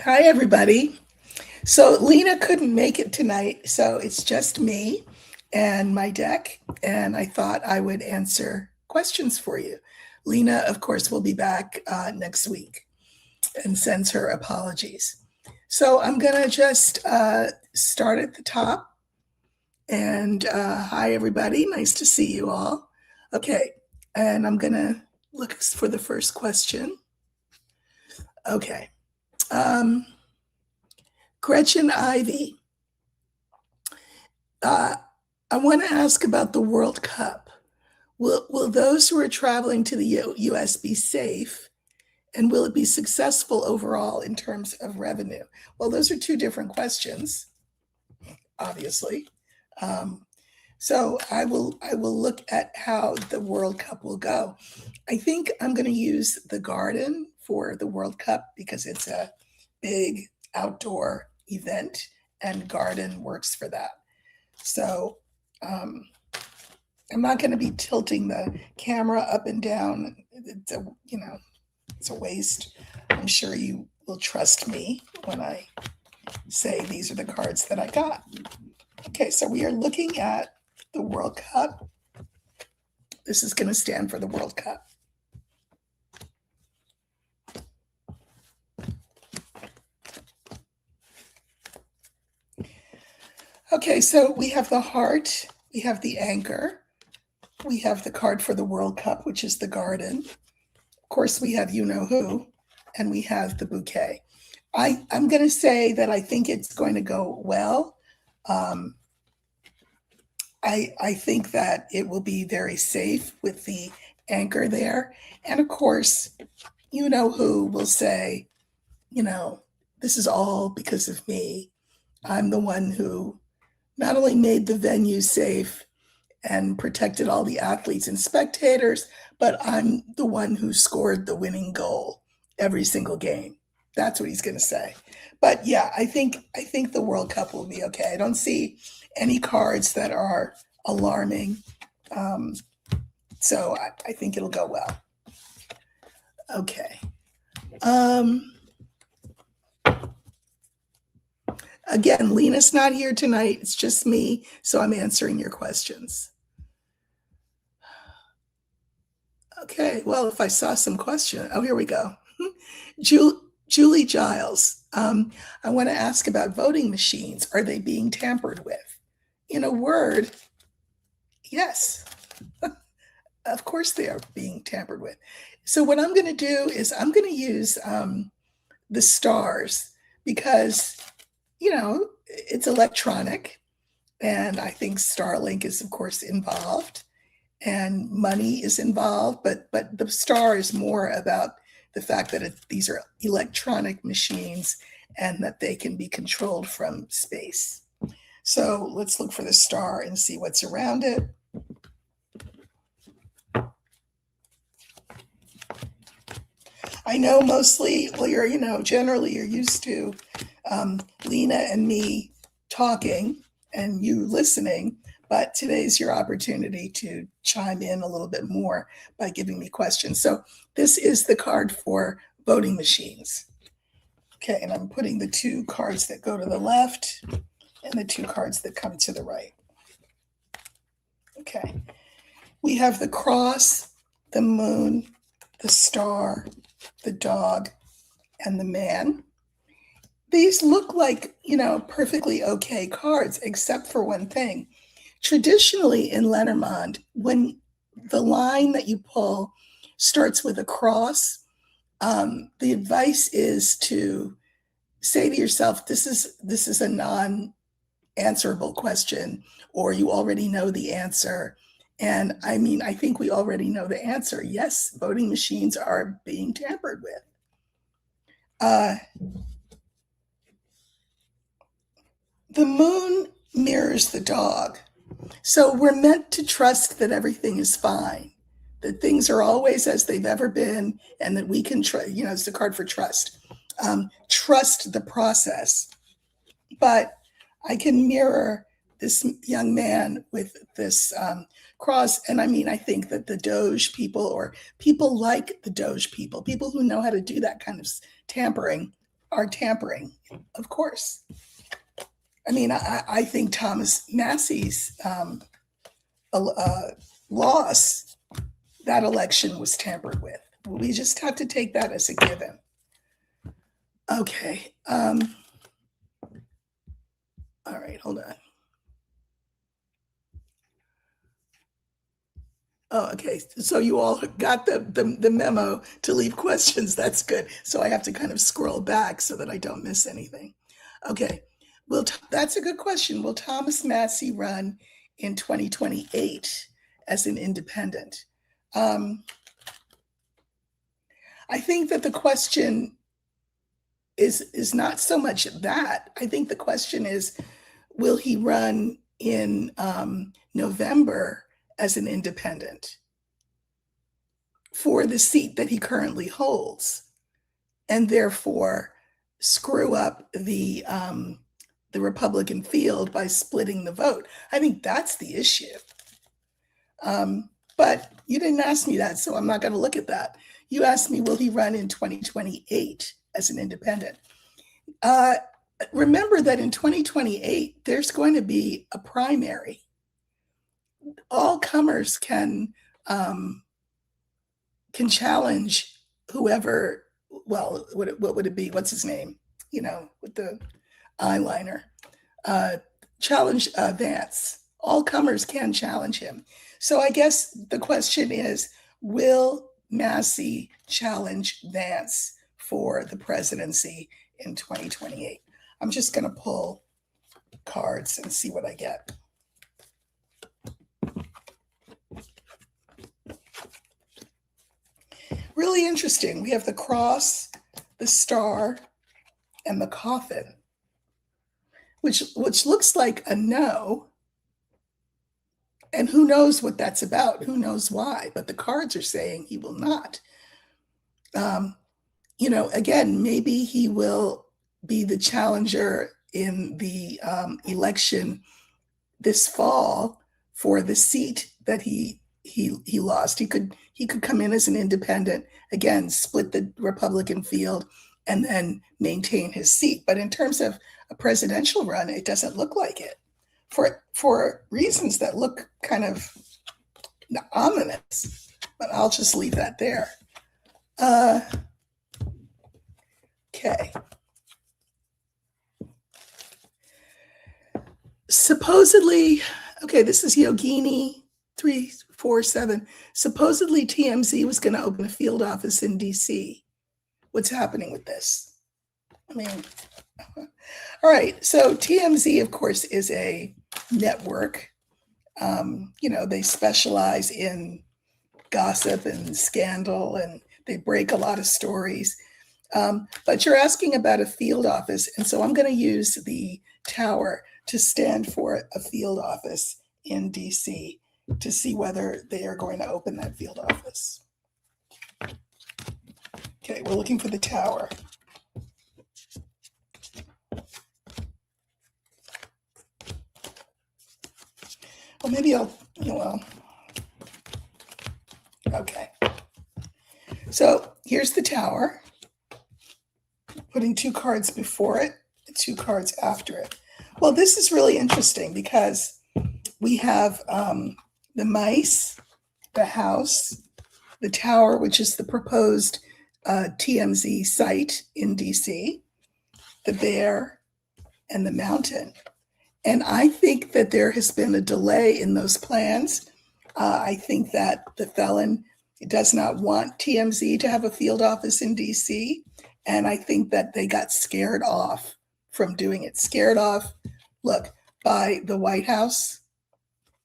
Hi, everybody. So Lena couldn't make it tonight, so it's just me and my deck, and I thought I would answer questions for you. Lena, of course, will be back next week and sends her apologies. So I'm going to just start at the top. And hi, everybody. Nice to see you all. Okay, and I'm going to look for the first question. Okay. Um, Gretchen Ivy. I want to ask about the World Cup. Will those who are traveling to the US be safe? And will it be successful overall in terms of revenue? Well, those are two different questions, obviously. So I will look at how the World Cup will go. I think I'm going to use the garden for the World Cup because it's a big outdoor event and garden works for that. So I'm not going to be tilting the camera up and down. It's a waste. I'm sure you will trust me when I say these are the cards that I got. Okay, so we are looking at the World Cup. This is going to stand for the World Cup. Okay, so we have the heart, we have the anchor, we have the card for the World Cup, which is the garden. Of course, we have you know who, and we have the bouquet. I'm going to say that I think it's going to go well. I think that it will be very safe with the anchor there. And of course, you know who will say, this is all because of me. I'm the one who not only made the venue safe and protected all the athletes and spectators, but I'm the one who scored the winning goal every single game. That's what he's going to say. But yeah, I think the World Cup will be okay. I don't see any cards that are alarming. So I think it'll go well. Okay. Again, Lena's not here tonight. It's just me, so I'm answering your questions. Okay, well, if I saw some question, oh, here we go. Julie Giles, I want to ask about voting machines. Are they being tampered with? In a word, yes. Of course they are being tampered with. So what I'm going to do is I'm going to use the stars because, it's electronic. And I think Starlink is, of course, involved and money is involved. But the star is more about the fact that these are electronic machines and that they can be controlled from space. So let's look for the star and see what's around it. I know mostly, well, generally you're used to Lena and me talking and you listening, but today's your opportunity to chime in a little bit more by giving me questions. So this is the card for voting machines. Okay, and I'm putting the two cards that go to the left and the two cards that come to the right. Okay, we have the cross, the moon, the star, the dog, and the man. These look like, perfectly okay cards, except for one thing. Traditionally in Lenormand, when the line that you pull starts with a cross, the advice is to say to yourself, this is a non-answerable question, or you already know the answer. And I think we already know the answer. Yes, voting machines are being tampered with. The moon mirrors the dog. So we're meant to trust that everything is fine, that things are always as they've ever been, and that we can trust, it's the card for trust. Trust the process. But I can mirror this young man with this cross. And I think that the Doge people, or people like the Doge people who know how to do that kind of tampering, are tampering, of course. I mean, I think Thomas Massie's loss, that election was tampered with. We just have to take that as a given. Okay. All right, hold on. Oh, okay. So you all got the memo to leave questions. That's good. So I have to kind of scroll back so that I don't miss anything. Okay. Well, that's a good question. Will Thomas Massie run in 2028 as an independent? I think that the question is not so much that. I think the question is, will he run in November as an independent for the seat that he currently holds, and therefore screw up the Republican field by splitting the vote? I think that's the issue. But you didn't ask me that, so I'm not going to look at that. You asked me, will he run in 2028 as an independent? Remember that in 2028, there's going to be a primary. All comers can challenge whoever. Well, what would it be? What's his name? You know, with the eyeliner. Challenge Vance. All comers can challenge him. So I guess the question is, will Massie challenge Vance for the presidency in 2028? I'm just going to pull cards and see what I get. Really interesting. We have the cross, the star, and the coffin, which looks like a no. And who knows what that's about? Who knows why? But the cards are saying he will not. You know, again, maybe he will be the challenger in the election this fall for the seat that he lost. He could come in as an independent, again, split the Republican field, and then maintain his seat. But in terms of a presidential run, it doesn't look like it, for reasons that look kind of ominous. But I'll just leave that there. Okay. Supposedly, okay, this is Yogini 347. Supposedly TMZ was going to open a field office in D.C. What's happening with this? I mean, all right. So TMZ, of course, is a network. You know, they specialize in gossip and scandal, and they break a lot of stories. But you're asking about a field office, and so I'm going to use the tower to stand for a field office in DC to see whether they are going to open that field office. Okay, we're looking for the tower. Well, maybe I'll, well, okay. So here's the tower, putting 2 cards before it, 2 cards after it. Well, this is really interesting because we have the mice, the house, the tower, which is the proposed TMZ site in DC, the bear, and the mountain. And I think that there has been a delay in those plans. I think that the felon does not want TMZ to have a field office in DC. And I think that they got scared off from doing it. Scared off, look, by the White House,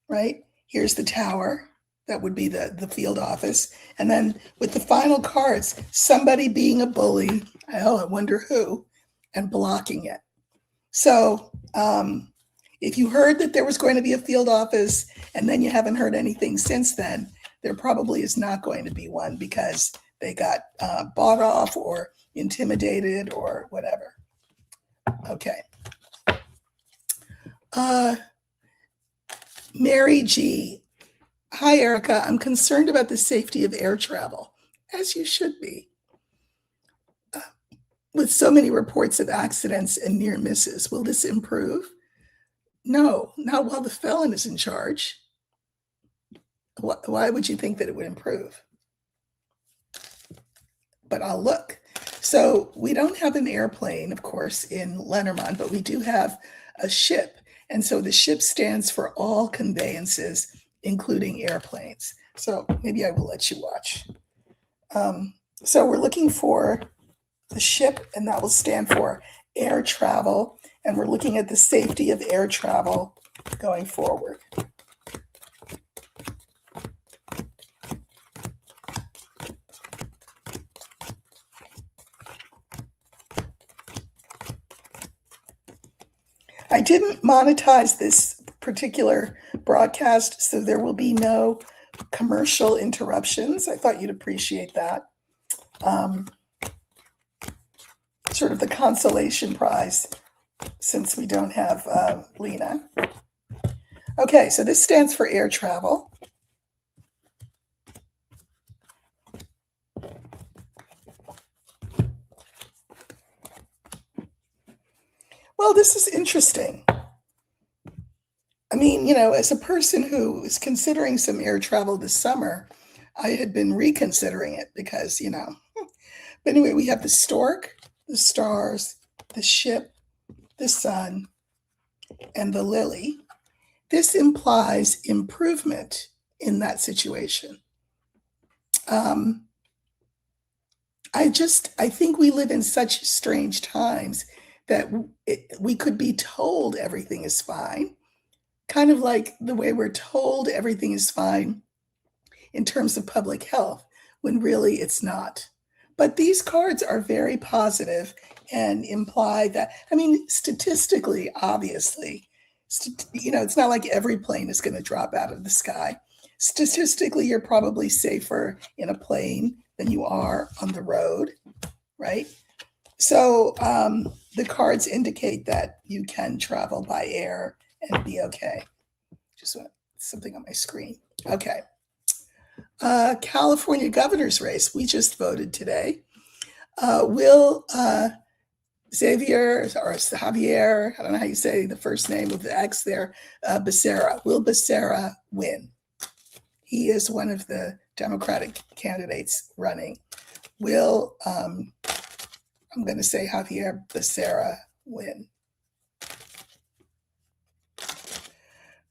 right? Here's the tower. That would be the field office. And then with the final cards, somebody being a bully, I wonder who, and blocking it. So if you heard that there was going to be a field office and then you haven't heard anything since then, there probably is not going to be one because they got bought off or intimidated or whatever. Okay. Mary G. Hi, Erica. I'm concerned about the safety of air travel, as you should be. with so many reports of accidents and near misses, will this improve? No, not while the felon is in charge. Why would you think that it would improve? But I'll look. So we don't have an airplane, of course, in Lenormand, but we do have a ship. And so the ship stands for all conveyances, including airplanes. So maybe I will let you watch. So we're looking for the ship, and that will stand for air travel. And we're looking at the safety of air travel going forward. I didn't monetize this particular broadcast, so there will be no commercial interruptions. I thought you'd appreciate that. Sort of the consolation prize, since we don't have Lena. Okay, so this stands for air travel. Well, this is interesting. I mean, as a person who is considering some air travel this summer, I had been reconsidering it because, But anyway, we have the stork, the stars, the ship, the sun, and the lily. This implies improvement in that situation. I think we live in such strange times that we could be told everything is fine, kind of like the way we're told everything is fine in terms of public health, when really it's not. But these cards are very positive and imply that, statistically, obviously, it's not like every plane is going to drop out of the sky. Statistically, you're probably safer in a plane than you are on the road, right? So the cards indicate that you can travel by air and be okay. Just want something on my screen. Okay. California governor's race. We just voted today. Will Xavier or Javier, I don't know how you say the first name with the X there, Becerra. Will Becerra win? He is one of the Democratic candidates running. Will, I'm going to say Javier Becerra win?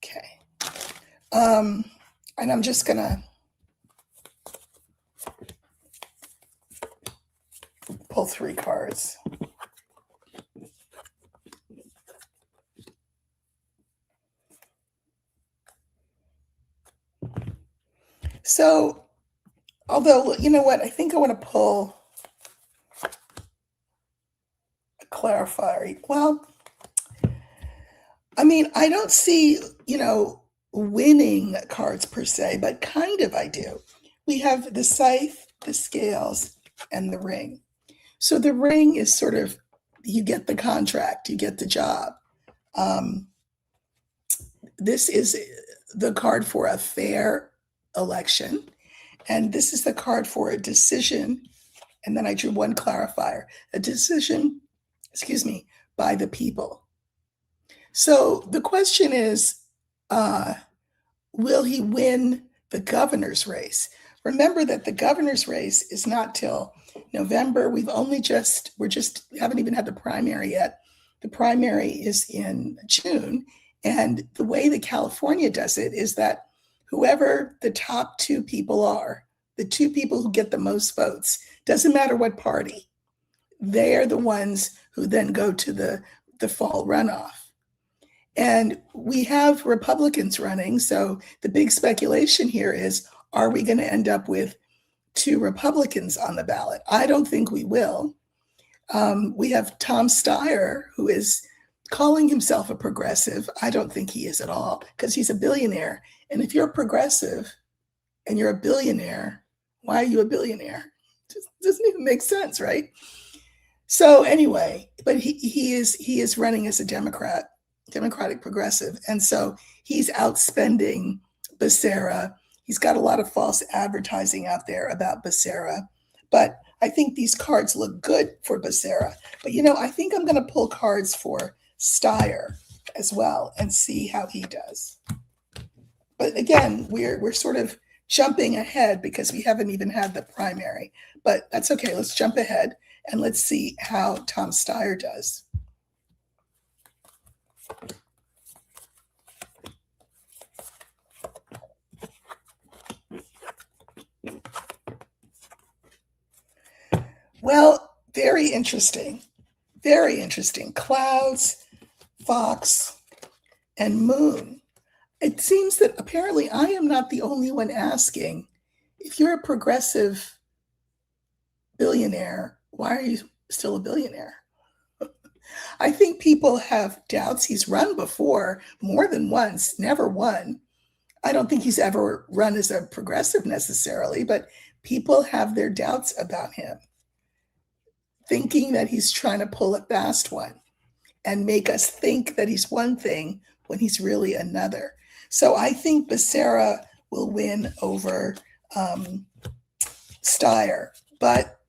Okay. And I'm just going to pull 3 cards. So, although, you know what, I think I want to pull a clarifier. Well, I don't see, winning cards per se, but kind of I do. We have the scythe, the scales, and the ring. So the ring is sort of, you get the contract, you get the job. This is the card for a fair election. And this is the card for a decision. And then I drew 1 clarifier, a decision, by the people. So the question is, will he win the governor's race? Remember that the governor's race is not till November. We haven't even had the primary yet. The primary is in June. And the way that California does it is that whoever the top 2 people are, the 2 people who get the most votes, doesn't matter what party, they're the ones who then go to the fall runoff. And we have Republicans running. So the big speculation here is, are we going to end up with 2 Republicans on the ballot? I don't think we will. We have Tom Steyer, who is calling himself a progressive. I don't think he is at all, because he's a billionaire. And if you're a progressive and you're a billionaire, why are you a billionaire? It doesn't even make sense, right? So anyway, but he is running as a Democratic progressive. And so he's outspending Becerra. He's got a lot of false advertising out there about Becerra. But I think these cards look good for Becerra. But, I think I'm going to pull cards for Steyer as well and see how he does. But again, we're sort of jumping ahead because we haven't even had the primary. But that's okay. Let's jump ahead and let's see how Tom Steyer does. Well, very interesting. Very interesting. Clouds, Fox, and Moon. It seems that apparently I am not the only one asking, if you're a progressive billionaire, why are you still a billionaire? I think people have doubts. He's run before more than once, never won. I don't think he's ever run as a progressive necessarily, but people have their doubts about him, thinking that he's trying to pull a fast one and make us think that he's one thing when he's really another. So I think Becerra will win over Steyer. But,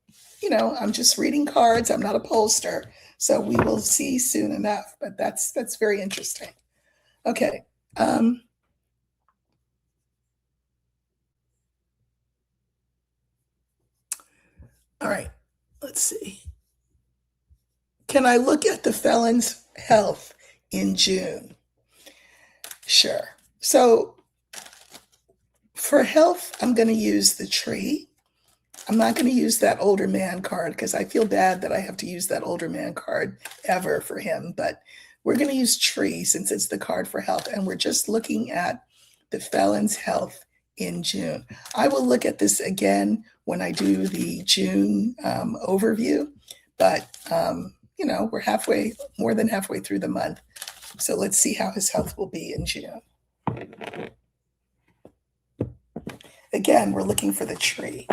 I'm just reading cards. I'm not a pollster. So we will see soon enough. But that's very interesting. Okay. All right. Let's see. Can I look at the felon's health in June? Sure. So for health, I'm going to use the tree. I'm not going to use that older man card because I feel bad that I have to use that older man card ever for him. But we're going to use tree since it's the card for health. And we're just looking at the felon's health in June. I will look at this again when I do the June overview. But, we're more than halfway through the month. So let's see how his health will be in June. Again, we're looking for the tree.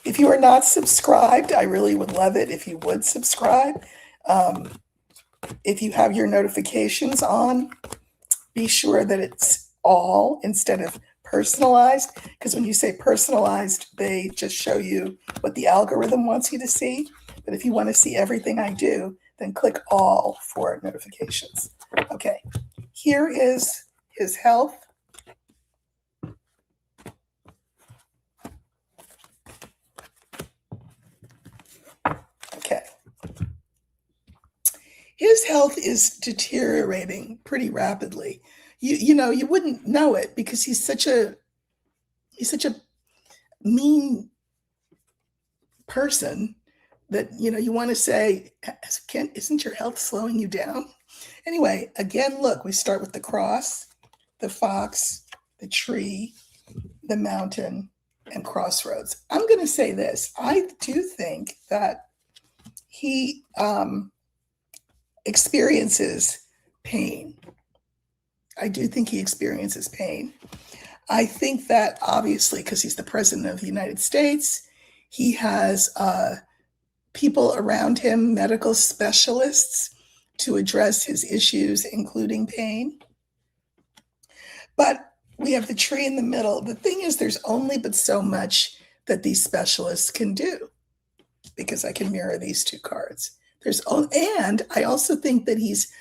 If you are not subscribed, I really would love it if you would subscribe. If you have your notifications on, be sure that it's all instead of personalized, because when you say personalized, they just show you what the algorithm wants you to see. But if you want to see everything I do, then click all for notifications. Okay, here is his health. Okay. His health is deteriorating pretty rapidly. You wouldn't know it because he's such a mean person that you want to say, isn't your health slowing you down? Anyway, again, look, we start with the cross, the fox, the tree, the mountain, and crossroads. I'm going to say this. I do think that he experiences pain. I do think he experiences pain. I think that obviously, because he's the president of the United States, he has people around him, medical specialists, to address his issues, including pain. But we have the tree in the middle. The thing is, there's only but so much that these specialists can do, because I can mirror these two cards. And I also think that he's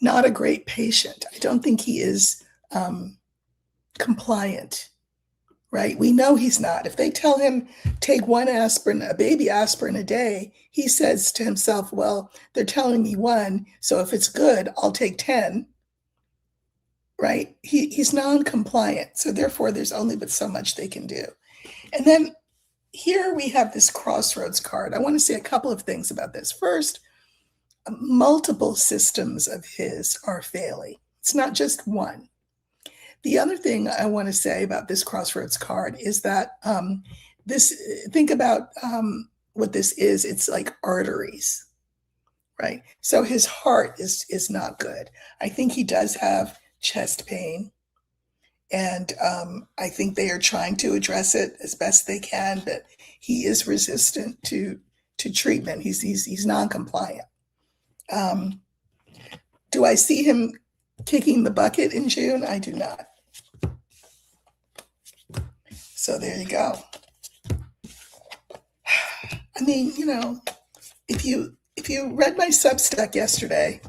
not a great patient. I don't think he is compliant, right? We know he's not. If they tell him take one aspirin, a baby aspirin a day, he says to himself, well, they're telling me one, so if it's good, I'll take 10, right? He's non-compliant, so therefore there's only but so much they can do. And then here we have this crossroads card. I want to say a couple of things about this. First, multiple systems of his are failing. It's not just one. The other thing I want to say about this crossroads card is that think about what this is. It's like arteries, right? So his heart is not good. I think he does have chest pain. And I think they are trying to address it as best they can, but he is resistant to treatment. He's non-compliant. Do I see him kicking the bucket in June? I do not. So there you go. I mean, if you read my Substack yesterday,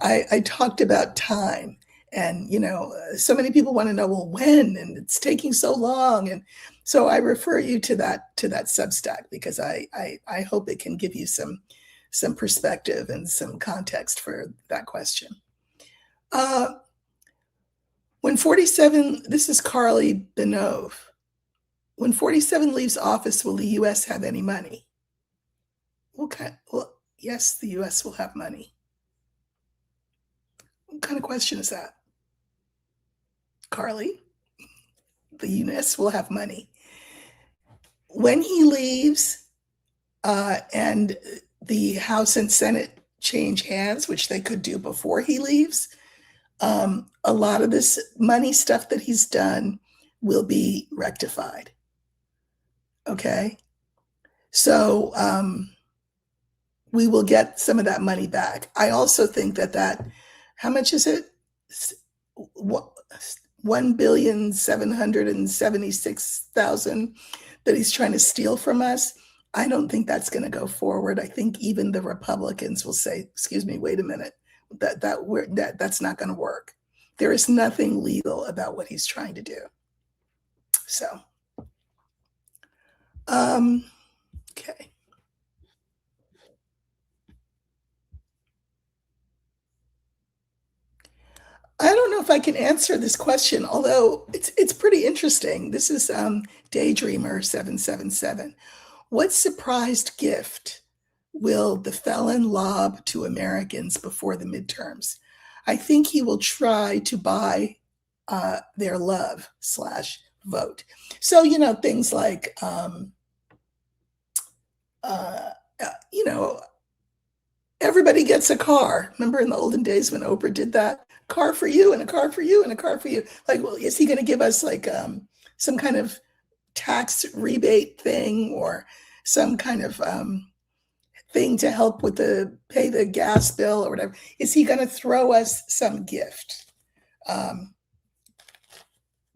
I talked about time, and so many people want to know, well, when, and it's taking so long, and so I refer you to that Substack, because I hope it can give you some perspective and some context for that question. When 47, this is Carly Benove. When 47 leaves office, will the U.S. have any money? Okay, well, yes, the U.S. will have money. What kind of question is that? Carly, the U.S. will have money. When he leaves and the House and Senate change hands, which they could do before he leaves, a lot of this money stuff that he's done will be rectified. Okay? So we will get some of that money back. I also think that how much is it? 1,776,000 that he's trying to steal from us. I don't think that's going to go forward. I think even the Republicans will say, "Excuse me, wait a minute, that's not going to work." There is nothing legal about what he's trying to do. So, okay. I don't know if I can answer this question, although it's pretty interesting. This is Daydreamer 777. What surprised gift will the felon lob to Americans before the midterms? I think he will try to buy their love/vote. So, things like, everybody gets a car. Remember in the olden days when Oprah did that? Car for you and a car for you and a car for you. Like, well, is he going to give us like some kind of tax rebate thing, or some kind of thing to help with pay the gas bill or whatever? Is he going to throw us some gift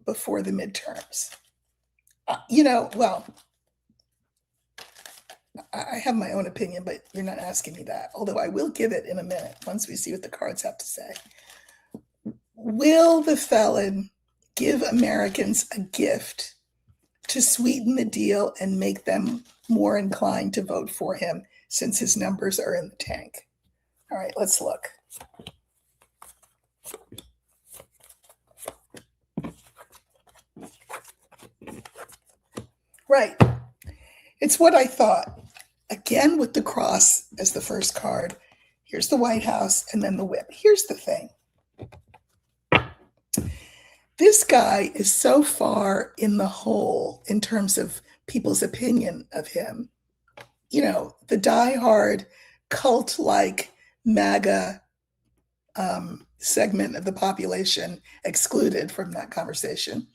before the midterms? Well, I have my own opinion, but you're not asking me that, although I will give it in a minute once we see what the cards have to say. Will the felon give Americans a gift to sweeten the deal and make them more inclined to vote for him, since his numbers are in the tank? All right, let's look. Right. It's what I thought. Again, with the cross as the first card. Here's the White House and then the whip. Here's the thing. This guy is so far in the hole in terms of people's opinion of him. The diehard cult-like MAGA segment of the population excluded from that conversation.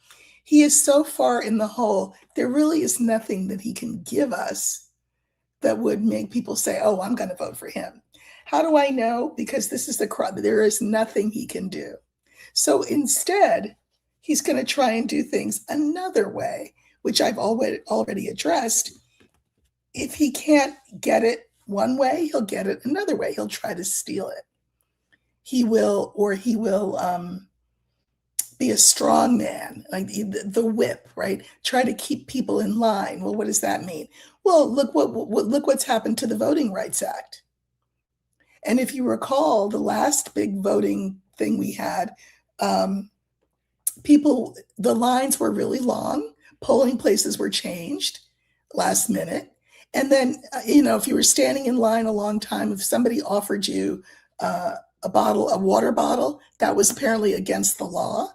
He is so far in the hole, there really is nothing that he can give us that would make people say, "Oh, I'm going to vote for him." How do I know? Because this is there is nothing he can do. So instead, he's going to try and do things another way, which I've already addressed. If he can't get it one way, he'll get it another way. He'll try to steal it. He will be a strong man, like the whip, right? Try to keep people in line. Well, what does that mean? Well, look what's happened to the Voting Rights Act. And if you recall, the last big voting thing we had, the lines were really long. Polling places were changed last minute. And then, if you were standing in line a long time, if somebody offered you a water bottle, that was apparently against the law.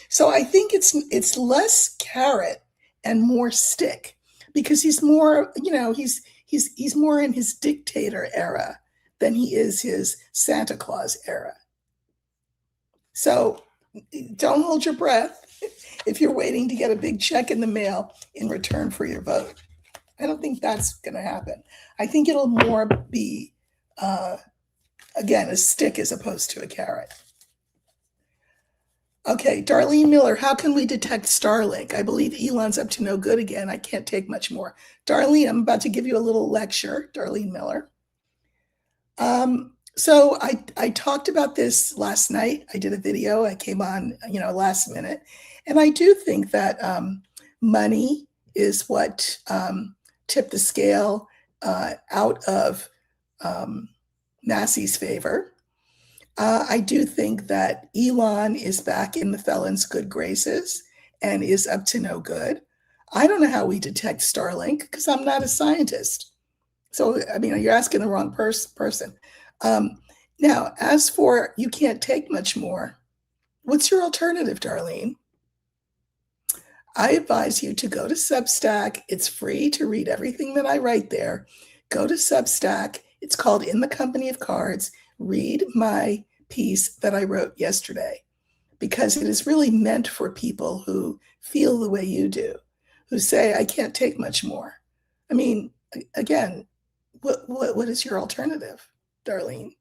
So I think it's less carrot and more stick, because he's more, he's more in his dictator era than he is his Santa Claus era. So don't hold your breath if you're waiting to get a big check in the mail in return for your vote. I don't think that's going to happen. I think it'll more be, again, a stick as opposed to a carrot. Okay, Darlene Miller, how can we detect Starlink? I believe Elon's up to no good again. I can't take much more. Darlene, I'm about to give you a little lecture, Darlene Miller. So I talked about this last night. I did a video. I came on, last minute, and I do think that money is what tipped the scale out of Massie's favor. I do think that Elon is back in the felon's good graces and is up to no good. I don't know how we detect Starlink because I'm not a scientist. So, I mean, you're asking the wrong person. Um, Now, as for you can't take much more, what's your alternative, Darlene? I advise you to go to Substack. It's free to read everything that I write there. Go to Substack. It's called In the Company of Cards. Read my piece that I wrote yesterday because it is really meant for people who feel the way you do, who say, I can't take much more. I mean, again, what is your alternative, Darlene?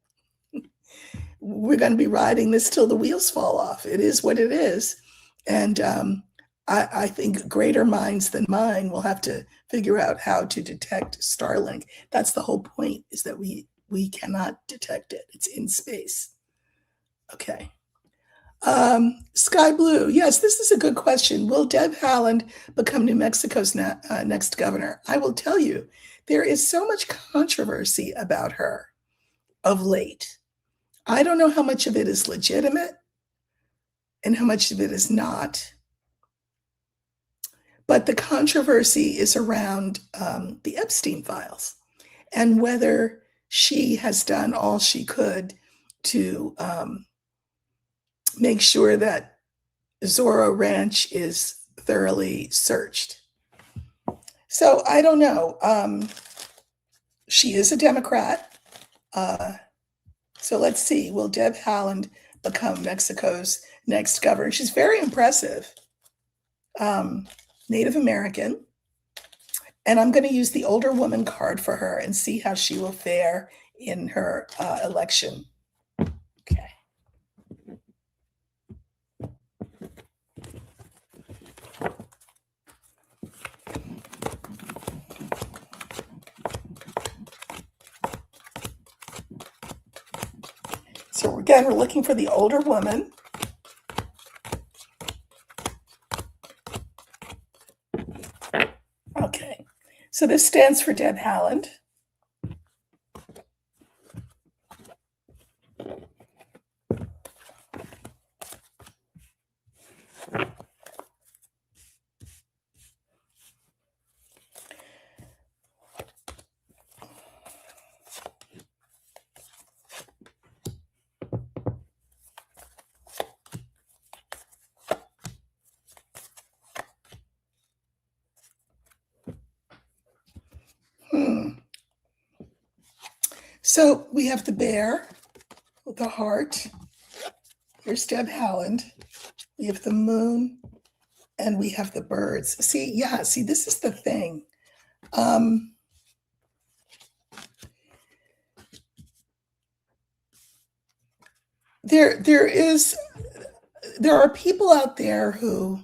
We're going to be riding this till the wheels fall off. It is what it is. And I think greater minds than mine will have to figure out how to detect Starlink. That's the whole point, is that we cannot detect it. It's in space. Okay. Sky Blue. Yes, this is a good question. Will Deb Haaland become New Mexico's next governor? I will tell you, there is so much controversy about her of late. I don't know how much of it is legitimate and how much of it is not. But the controversy is around the Epstein files and whether she has done all she could to make sure that Zorro Ranch is thoroughly searched. So I don't know. She is a Democrat. So let's see. Will Deb Haaland become Mexico's next governor? She's very impressive. Native American. And I'm going to use the older woman card for her and see how she will fare in her election. Okay. So again, we're looking for the older woman. Okay. So this stands for Deb Haaland. So we have the bear with the heart. Here's Deb Haaland. We have the moon and we have the birds. See, this is the thing. There are people out there who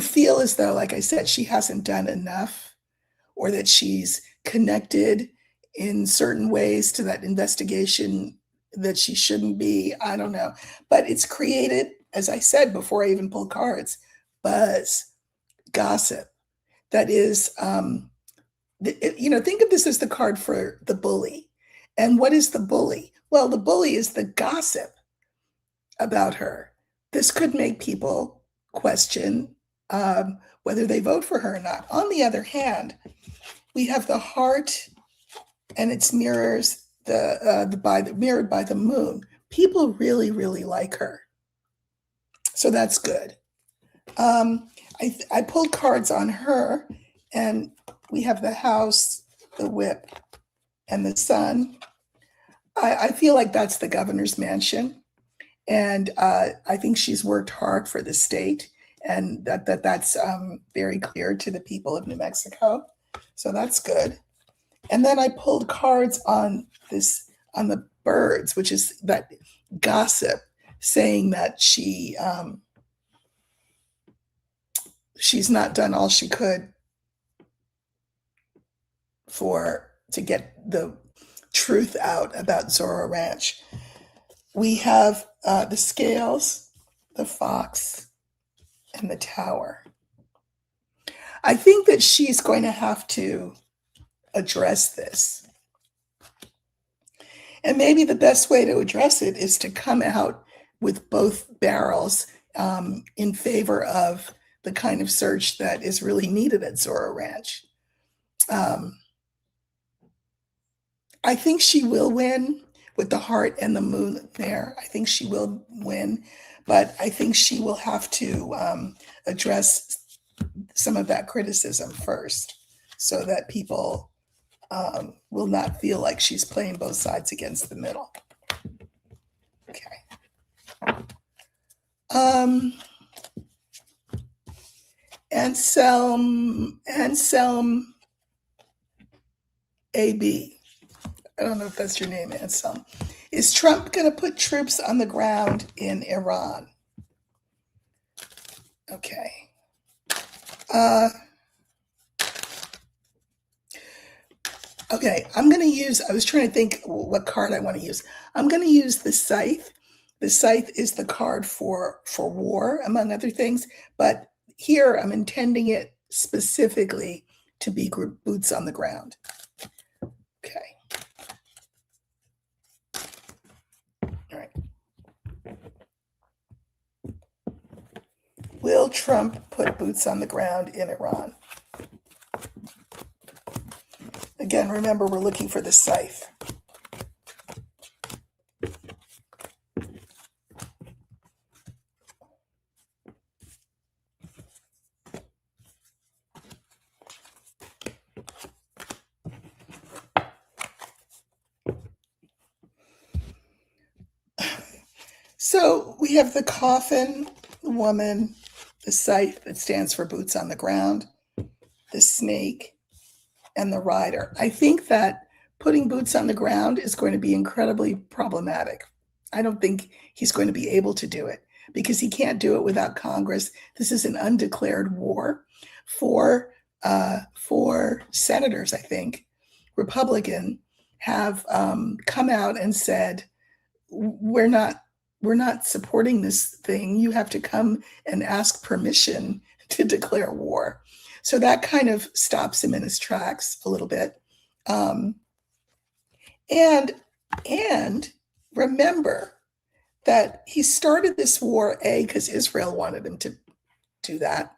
feel as though, like I said, she hasn't done enough, or that she's connected in certain ways to that investigation that she shouldn't be. I don't know. But it's created, as I said before I even pulled cards, buzz, gossip. That is, think of this as the card for the bully. And what is the bully? Well, the bully is the gossip about her. This could make people question whether they vote for her or not. On the other hand, we have the heart, and it's mirrored by the moon. People really, really like her, so that's good. I pulled cards on her, and we have the house, the whip, and the sun. I feel like that's the governor's mansion, and I think she's worked hard for the state, and that's very clear to the people of New Mexico. So that's good. And then I pulled cards on the birds, which is that gossip saying that she's not done all she could to get the truth out about Zorro Ranch. We have the scales, the fox, and the tower. I think that she's going to have to address this. And maybe the best way to address it is to come out with both barrels in favor of the kind of search that is really needed at Zorro Ranch. I think she will win with the heart and the moon there. I think she will win, but I think she will have to address some of that criticism first so that people will not feel like she's playing both sides against the middle. Okay. Anselm AB. I don't know if that's your name, Anselm. Is Trump going to put troops on the ground in Iran? Okay. Okay, I'm going to use, I was trying to think what card I want to use. I'm going to use the scythe. The scythe is the card for war, among other things. But here I'm intending it specifically to be boots on the ground. Okay. All right. Will Trump put boots on the ground in Iran? Again, remember, we're looking for the scythe. So we have the coffin, the woman, the scythe that stands for boots on the ground, the snake, and the rider. I think that putting boots on the ground is going to be incredibly problematic. I don't think he's going to be able to do it because he can't do it without Congress. This is an undeclared war. Four senators, I think, Republican, have come out and said, we're not supporting this thing. You have to come and ask permission to declare war. So that kind of stops him in his tracks a little bit. And remember that he started this war, A, because Israel wanted him to do that,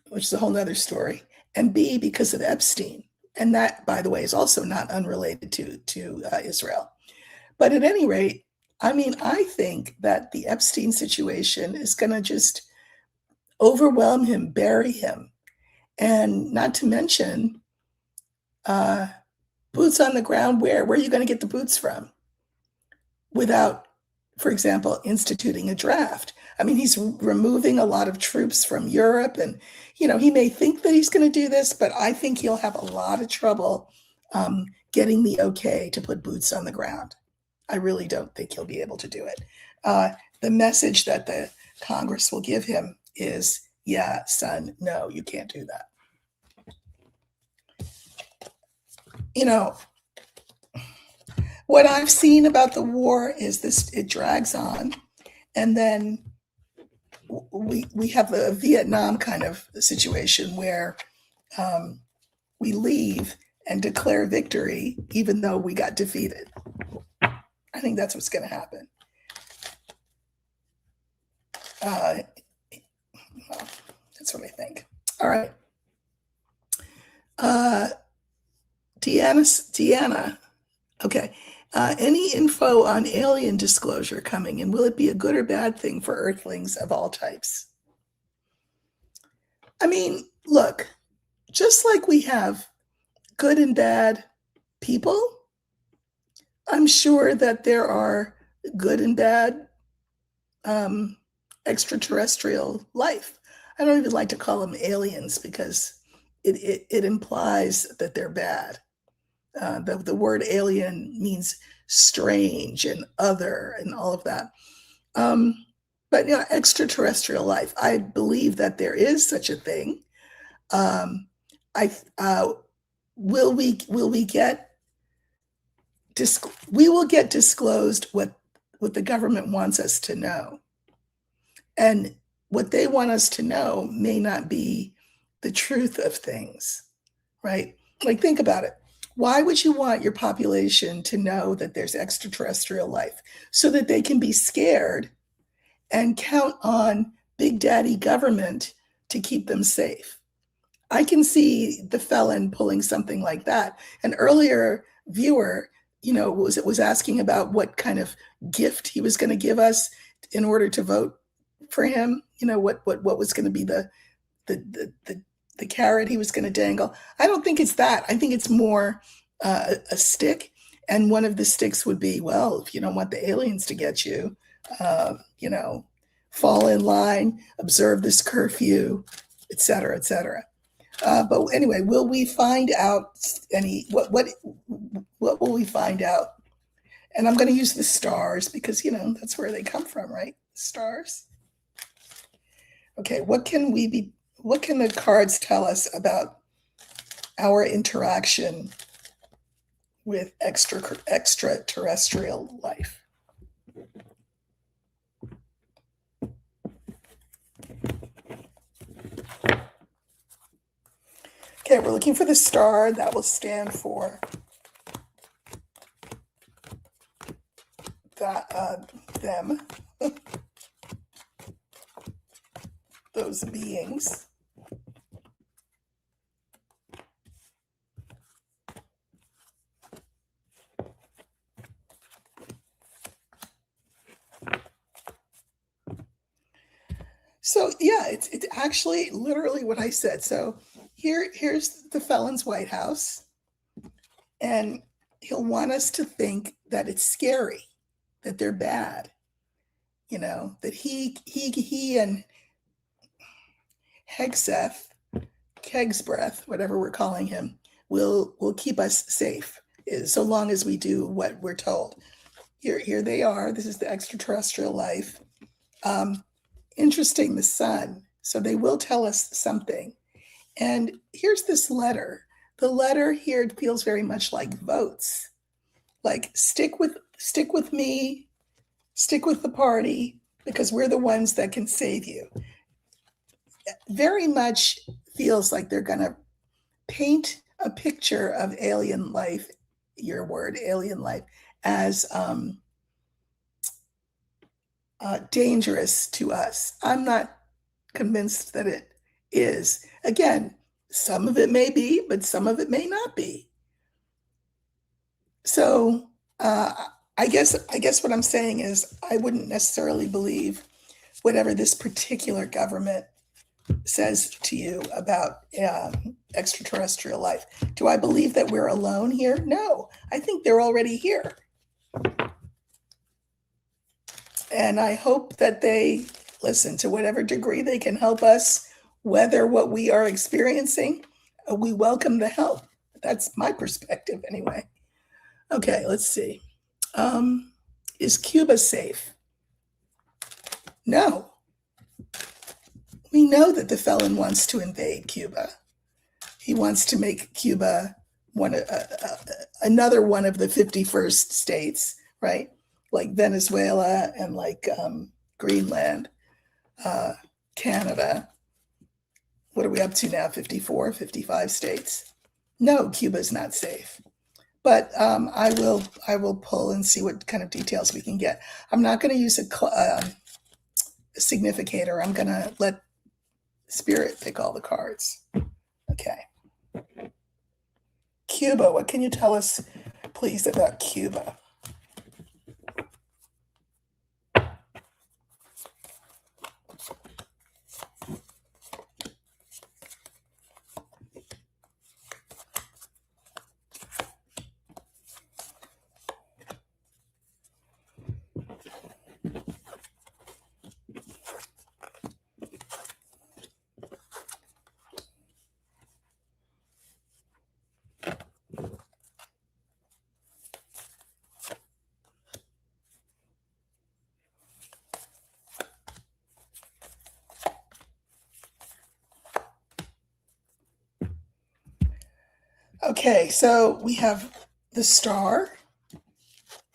which is a whole nother story, and B, because of Epstein. And that, by the way, is also not unrelated to Israel. But at any rate, I mean, I think that the Epstein situation is going to just overwhelm him, bury him. And not to mention, boots on the ground where? Where are you going to get the boots from? Without, for example, instituting a draft. I mean, he's removing a lot of troops from Europe, and, you know, he may think that he's going to do this, but I think he'll have a lot of trouble getting the okay to put boots on the ground. I really don't think he'll be able to do it. The message that the Congress will give him is, yeah, son, no, you can't do that. You know, what I've seen about the war is this, it drags on, and then we have the Vietnam kind of situation where we leave and declare victory even though we got defeated. I think that's what's going to happen. Well, that's what I think. All right. Deanna. Okay. Any info on alien disclosure coming, and will it be a good or bad thing for Earthlings of all types? I mean, look, just like we have good and bad people, I'm sure that there are good and bad extraterrestrial life. I don't even like to call them aliens because it implies that they're bad. The word alien means strange and other and all of that. But extraterrestrial life, I believe that there is such a thing. I will we get we will get disclosed what the government wants us to know, and what they want us to know may not be the truth of things, right? Like, think about it. Why would you want your population to know that there's extraterrestrial life? So that they can be scared and count on Big Daddy government to keep them safe. I can see the felon pulling something like that. An earlier viewer, was asking about what kind of gift he was going to give us in order to vote for him. What was going to be the carrot he was going to dangle. I don't think it's that. I think it's more a stick, and one of the sticks would be, well, if you don't want the aliens to get you, fall in line, observe this curfew, et cetera, et cetera. But anyway, will we find out what will we find out? And I'm going to use the stars because, that's where they come from, right? Stars. Okay, what can the cards tell us about our interaction with extraterrestrial life? Okay, we're looking for the star. That will stand for them, those beings. So yeah, it's actually literally what I said. So here's the felon's White House, and he'll want us to think that it's scary, that they're bad, that he and Hegseth, Kegsbreath, whatever we're calling him, will keep us safe so long as we do what we're told. Here they are. This is the extraterrestrial life. Interesting, the sun. So they will tell us something. And here's this letter. The letter here feels very much like votes. Like, stick with me, stick with the party, because we're the ones that can save you. Very much feels like they're going to paint a picture of alien life, your word, alien life, as dangerous to us. I'm not convinced that it is. Again, some of it may be, but some of it may not be. So I guess what I'm saying is I wouldn't necessarily believe whatever this particular government says to you about extraterrestrial life. Do I believe that we're alone here? No, I think they're already here. And I hope that they listen to whatever degree they can help us weather what we are experiencing. We welcome the help. That's my perspective anyway. Okay, let's see. Is Cuba safe? No. We know that the felon wants to invade Cuba. He wants to make Cuba another one of the 51st states, right? Like Venezuela and like Greenland, Canada. What are we up to now? 54, 55 states? No, Cuba's not safe. But I will pull and see what kind of details we can get. I'm not going to use a significator. I'm going to let Spirit pick all the cards. Okay. Cuba, what can you tell us, please, about Cuba? Okay, so we have the star,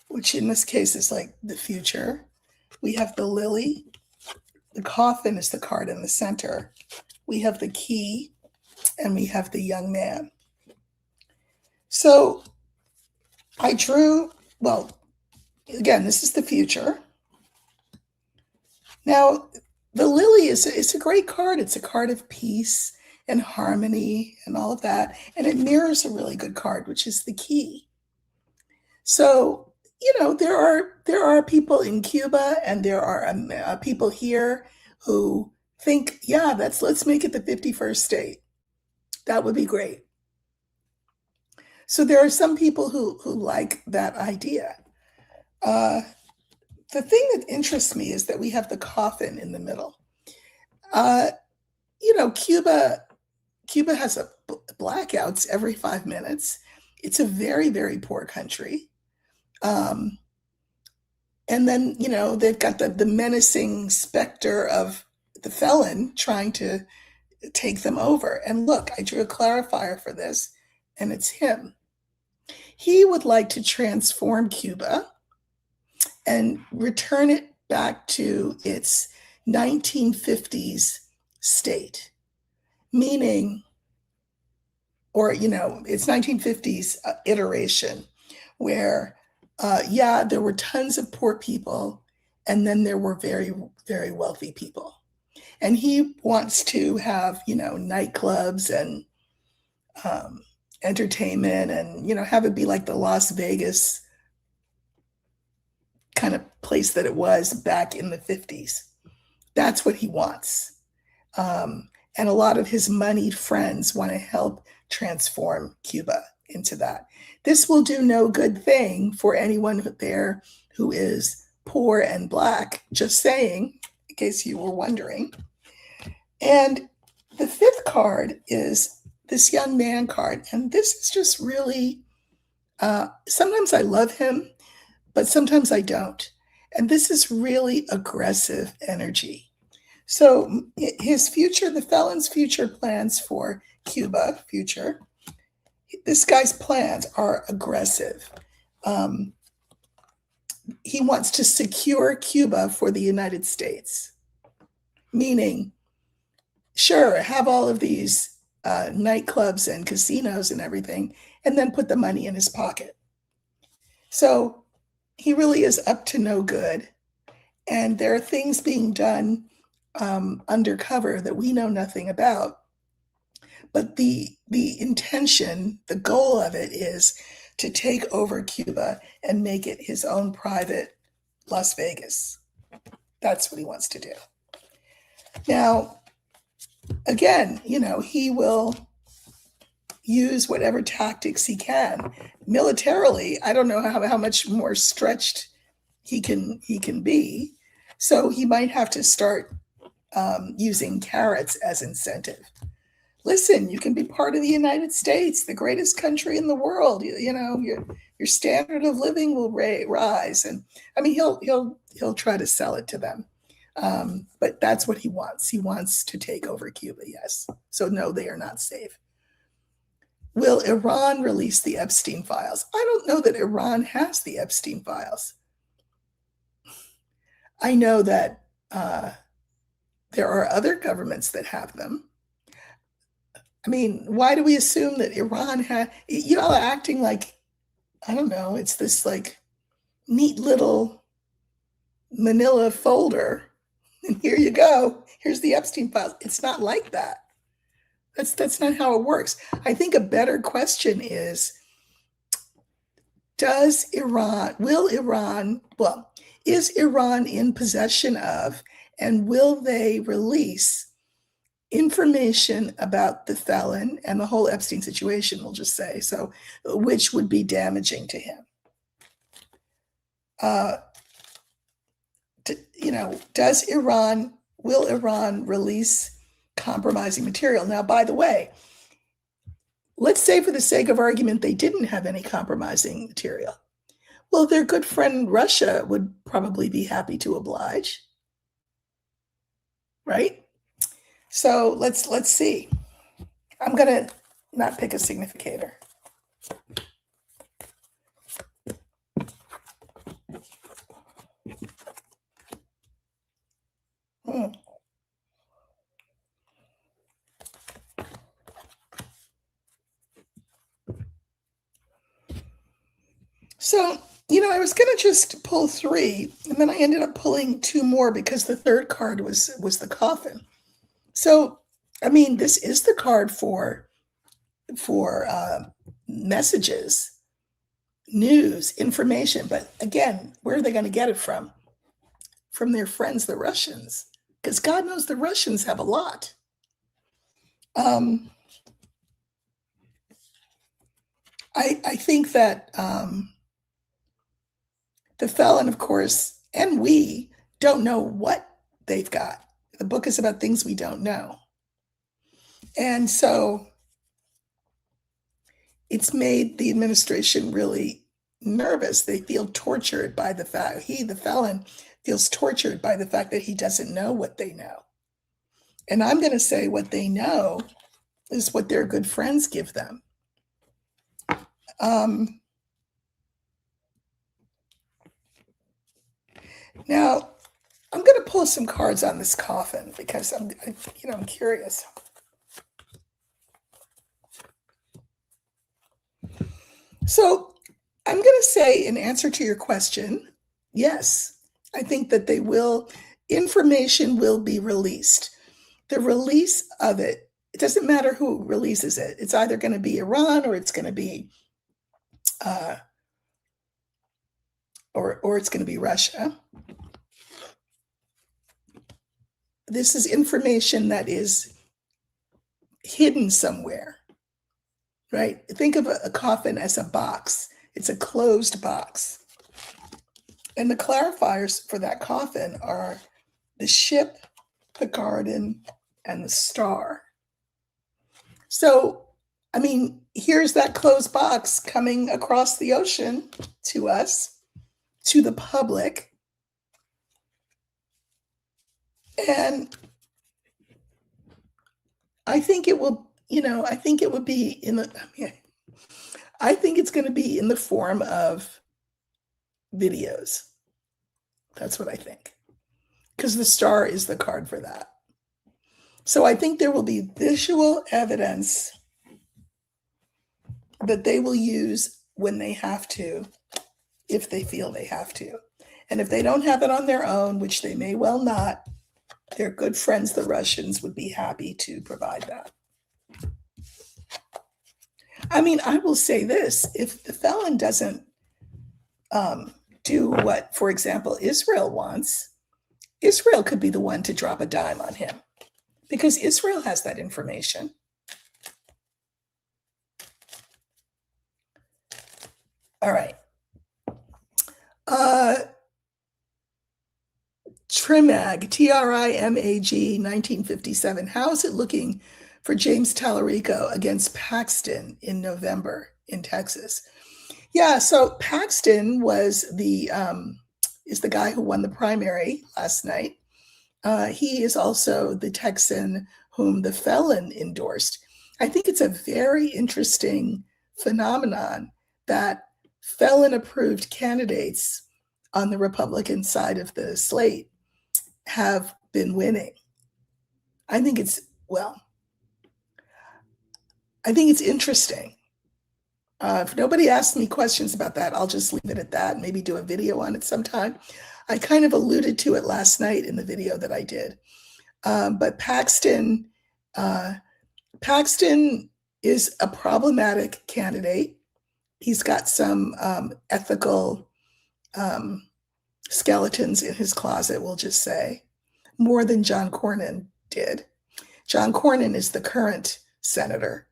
which in this case is like the future. We have the lily. The coffin is the card in the center. We have the key, and we have the young man. So I drew, well, again, this is the future. Now, the lily is a great card. It's a card of peace and harmony and all of that. And it mirrors a really good card, which is the key. So, there are people in Cuba and there are people here who think, yeah, let's make it the 51st state. That would be great. So there are some people who like that idea. Uh, the thing that interests me is that we have the coffin in the middle. Uh, Cuba has blackouts every 5 minutes. It's a very, very poor country. Um, and then, they've got the menacing specter of the felon trying to take them over. And look, I drew a clarifier for this, and it's him. He would like to transform Cuba and return it back to its 1950s state, meaning, or, its 1950s iteration, where, there were tons of poor people, and then there were very, very wealthy people. And he wants to have, nightclubs and entertainment and, have it be like the Las Vegas kind of place that it was back in the 50s. That's what he wants. And a lot of his moneyed friends want to help transform Cuba into that. This will do no good thing for anyone there who is poor and Black, just saying, in case you were wondering. And the fifth card is this young man card. And this is just really, sometimes I love him, but sometimes I don't. And this is really aggressive energy. So his future, the felon's future plans for Cuba, this guy's plans are aggressive. He wants to secure Cuba for the United States, meaning, sure, have all of these nightclubs and casinos and everything, and then put the money in his pocket. So he really is up to no good. And there are things being done undercover that we know nothing about. But the intention, the goal of it is to take over Cuba and make it his own private Las Vegas. That's what he wants to do. Now, again, he will use whatever tactics he can. Militarily, I don't know how much more stretched he can be. So he might have to start using carrots as incentive. Listen, you can be part of the United States, the greatest country in the world. Your standard of living will rise, and I mean he'll try to sell it to them. But that's what he wants. He wants to take over Cuba. Yes. So no, they are not safe. Will Iran release the Epstein files? I don't know that Iran has the Epstein files. I know that there are other governments that have them. I mean, why do we assume that Iran had, acting like, I don't know, it's this like neat little manila folder. And here you go. Here's the Epstein files. It's not like that. That's not how it works. I think a better question is, is Iran in possession of, and will they release information about the felon and the whole Epstein situation, we'll just say, so which would be damaging to him? Will Iran release compromising material? Now, by the way, let's say for the sake of argument, they didn't have any compromising material. Well, their good friend Russia would probably be happy to oblige, right? So let's see. I'm going to not pick a significator. So, I was going to just pull 3, and then I ended up pulling 2 more because the third card was the coffin. So, I mean, this is the card for messages, news, information. But again, where are they going to get it from? From their friends, the Russians, because God knows the Russians have a lot. I think that the felon, of course, and we don't know what they've got. The book is about things we don't know. And so it's made the administration really nervous. They feel tortured by the fact, the felon, feels tortured by the fact that he doesn't know what they know. And I'm going to say what they know is what their good friends give them. Now, I'm going to pull some cards on this coffin because I'm curious. So I'm going to say, in answer to your question, yes, I think that information will be released. The release of it doesn't matter who releases it. It's either going to be Iran or it's going to be or it's going to be Russia. This is information that is hidden somewhere, right? Think of a coffin as a box. It's a closed box. And the clarifiers for that coffin are the ship, the garden, and the star. So, I mean, here's that closed box coming across the ocean to us, to the public. And I think it will, I think it would be I think it's going to be in the form of videos. That's what I think. Because the star is the card for that. So I think there will be visual evidence that they will use when they have to, if they feel they have to. And if they don't have it on their own, which they may well not, their good friends, the Russians, would be happy to provide that. I mean, I will say this, if the felon doesn't do what, for example, Israel wants, Israel could be the one to drop a dime on him because Israel has that information. All right. Trimag, Trimag, 1957. How is it looking for James Tallarico against Paxton in November in Texas? Yeah, so Paxton is the guy who won the primary last night. He is also the Texan whom the felon endorsed. I think it's a very interesting phenomenon that felon-approved candidates on the Republican side of the slate have been winning. I think it's interesting. If nobody asks me questions about that, I'll just leave it at that, maybe do a video on it sometime. I kind of alluded to it last night in the video that I did. But Paxton is a problematic candidate. He's got some ethical skeletons in his closet, we'll just say, more than John Cornyn did. John Cornyn is the current senator.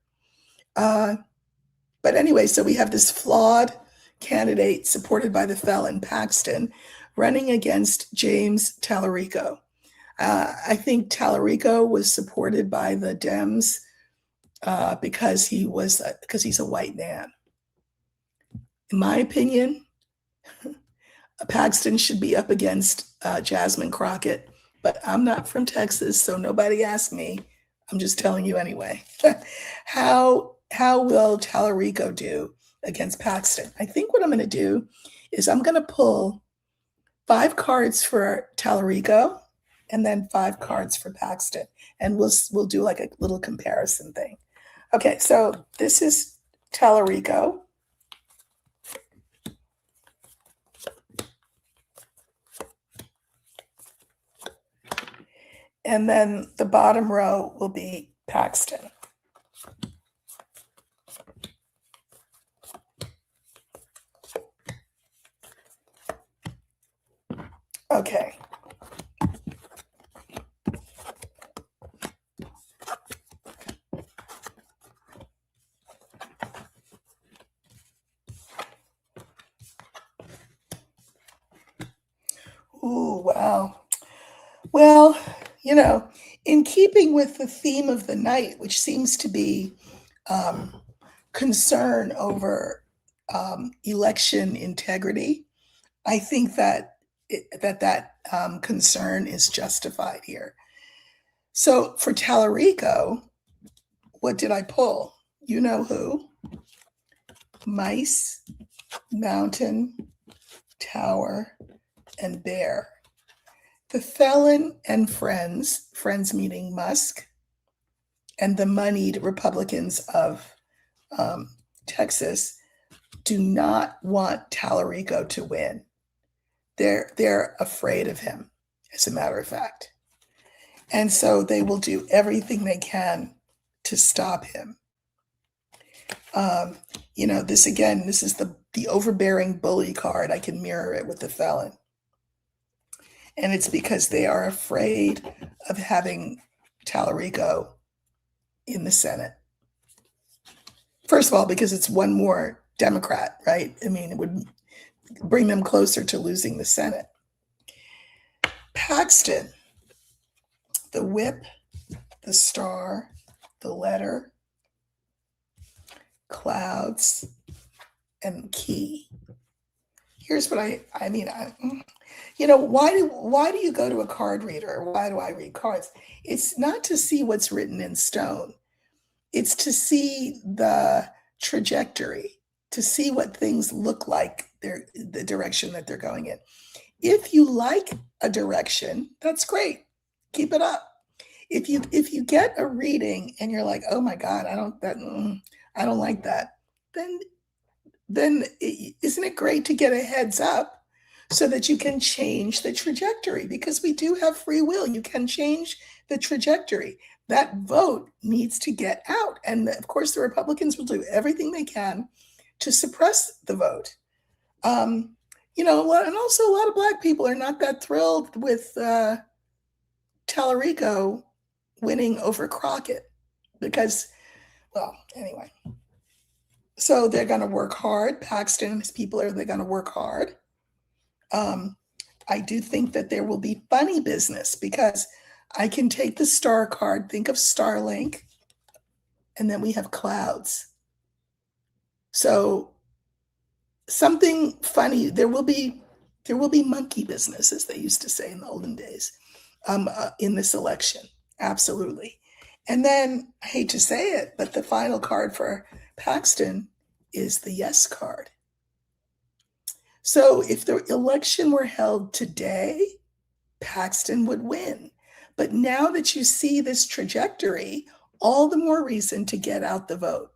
But anyway, so we have this flawed candidate supported by the felon Paxton running against James Tallarico. I think Tallarico was supported by the Dems because he's a white man. In my opinion, Paxton should be up against Jasmine Crockett, but I'm not from Texas, so nobody asked me. I'm just telling you anyway. How will Tallarico do against Paxton? I think what I'm going to do is I'm going to pull 5 cards for Tallarico and then 5 cards for Paxton, and we'll do like a little comparison thing. Okay, so this is Tallarico. And then the bottom row will be Paxton. Okay. Ooh, wow. Well, in keeping with the theme of the night, which seems to be concern over election integrity, I think that concern is justified here. So for Tallarico, what did I pull? You know who? Mice, mountain, tower, and bear. The felon and friends meaning Musk, and the moneyed Republicans of Texas do not want Tallarico to win. They're afraid of him, as a matter of fact. And so they will do everything they can to stop him. This is the overbearing bully card. I can mirror it with the felon. And it's because they are afraid of having Tallarico in the Senate. First of all, because it's one more Democrat, right? I mean, it would bring them closer to losing the Senate. Paxton, the whip, the star, the letter, clouds, and key. Here's what I mean. Why do you go to a card reader? Why do I read cards? It's not to see what's written in stone. It's to see the trajectory, to see what things look like, the direction that they're going in. If you like a direction, that's great. Keep it up. If you get a reading and you're like, oh my God, I don't like that, then isn't it great to get a heads up so that you can change the trajectory? Because we do have free will. You can change the trajectory. That vote needs to get out. And of course, the Republicans will do everything they can to suppress the vote. And also a lot of Black people are not that thrilled with Tallarico winning over Crockett because, well, anyway. So they're going to work hard. Paxton and his people they're going to work hard. I do think that there will be funny business because I can take the star card, think of Starlink, and then we have clouds. So something funny, there will be monkey business, as they used to say in the olden days, in this election. Absolutely. And then, I hate to say it, but the final card for Paxton is the yes card. So if the election were held today, Paxton would win. But now that you see this trajectory, all the more reason to get out the vote.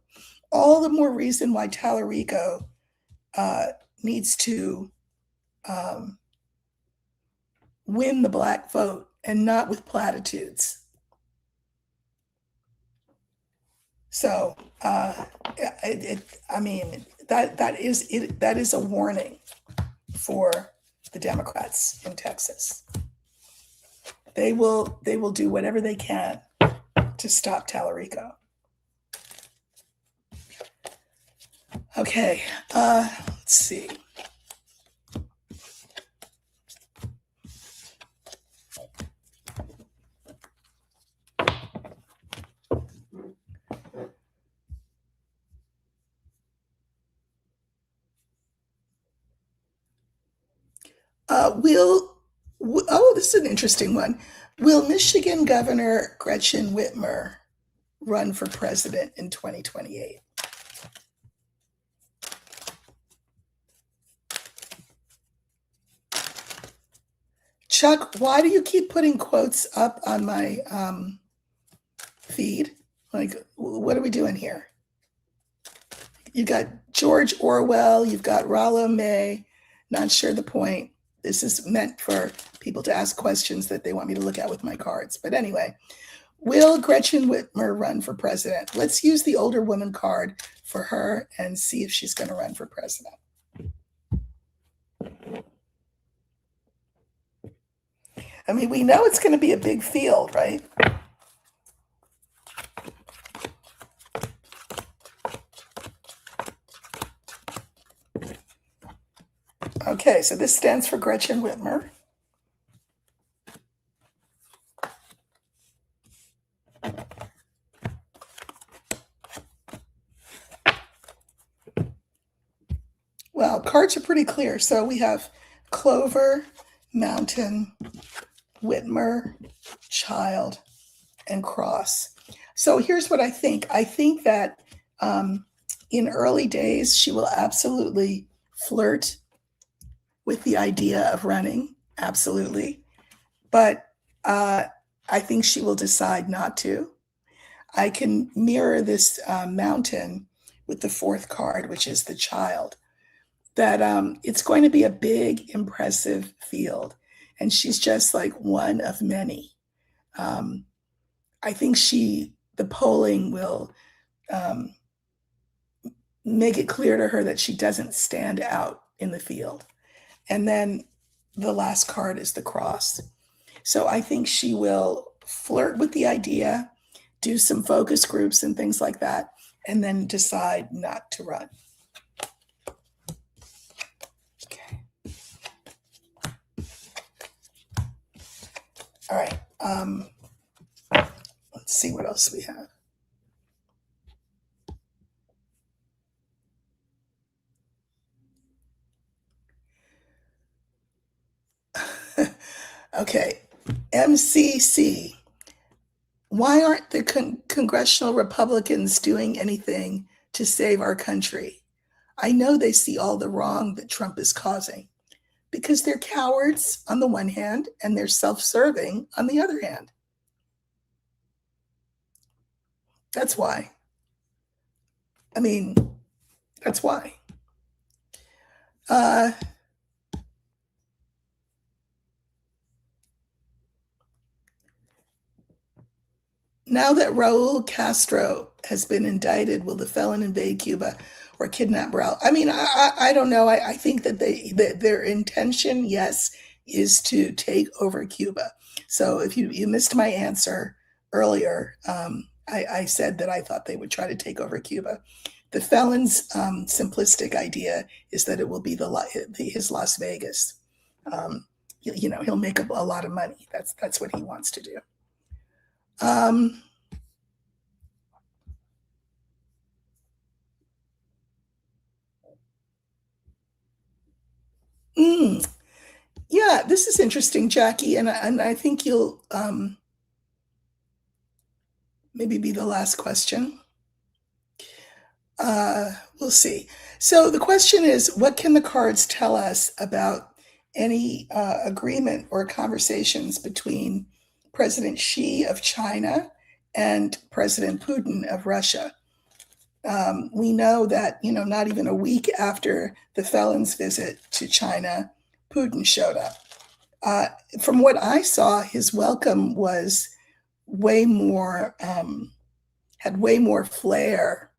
All the more reason why Tallarico needs to win the Black vote and not with platitudes. So, that is a warning for the Democrats in Texas. They will do whatever they can to stop Tallarico. Okay, let's see. This is an interesting one. Will Michigan Governor Gretchen Whitmer run for president in 2028? Chuck, why do you keep putting quotes up on my feed? Like, what are we doing here? You got George Orwell, you've got Rollo May, not sure the point. This is meant for people people to ask questions that they want me to look at with my cards. But anyway, will Gretchen Whitmer run for president? Let's use the older woman card for her and see if she's going to run for president. I mean, we know it's going to be a big field, right? Okay, so this stands for Gretchen Whitmer. Well, cards are pretty clear. So we have Clover, Mountain, Whitmer, Child, and Cross. So here's what I think. I think that in early days, she will absolutely flirt with the idea of running, absolutely. But I think she will decide not to. I can mirror this Mountain with the fourth card, which is the Child, that it's going to be a big, impressive field. And she's just like one of many. I think the polling will make it clear to her that she doesn't stand out in the field. And then the last card is the Cross. So I think she will flirt with the idea, do some focus groups and things like that, and then decide not to run. Okay. All right. Let's see what else we have. Okay, MCC. Why aren't the congressional Republicans doing anything to save our country? I know they see all the wrong that Trump is causing because they're cowards on the one hand and they're self-serving on the other hand. That's why. I mean, that's why. Now that Raul Castro has been indicted, will the felon invade Cuba or kidnap Raul? I mean, I don't know. I think that their intention, yes, is to take over Cuba. So if you missed my answer earlier, I said that I thought they would try to take over Cuba. The felon's simplistic idea is that it will be his Las Vegas. He'll make a lot of money. That's what he wants to do. Yeah, this is interesting, Jackie, and I think you'll maybe be the last question. We'll see. So the question is, what can the cards tell us about any agreement or conversations between President Xi of China and President Putin of Russia? We know that, not even a week after the felon's visit to China, Putin showed up. From what I saw, his welcome was way more, had way more flair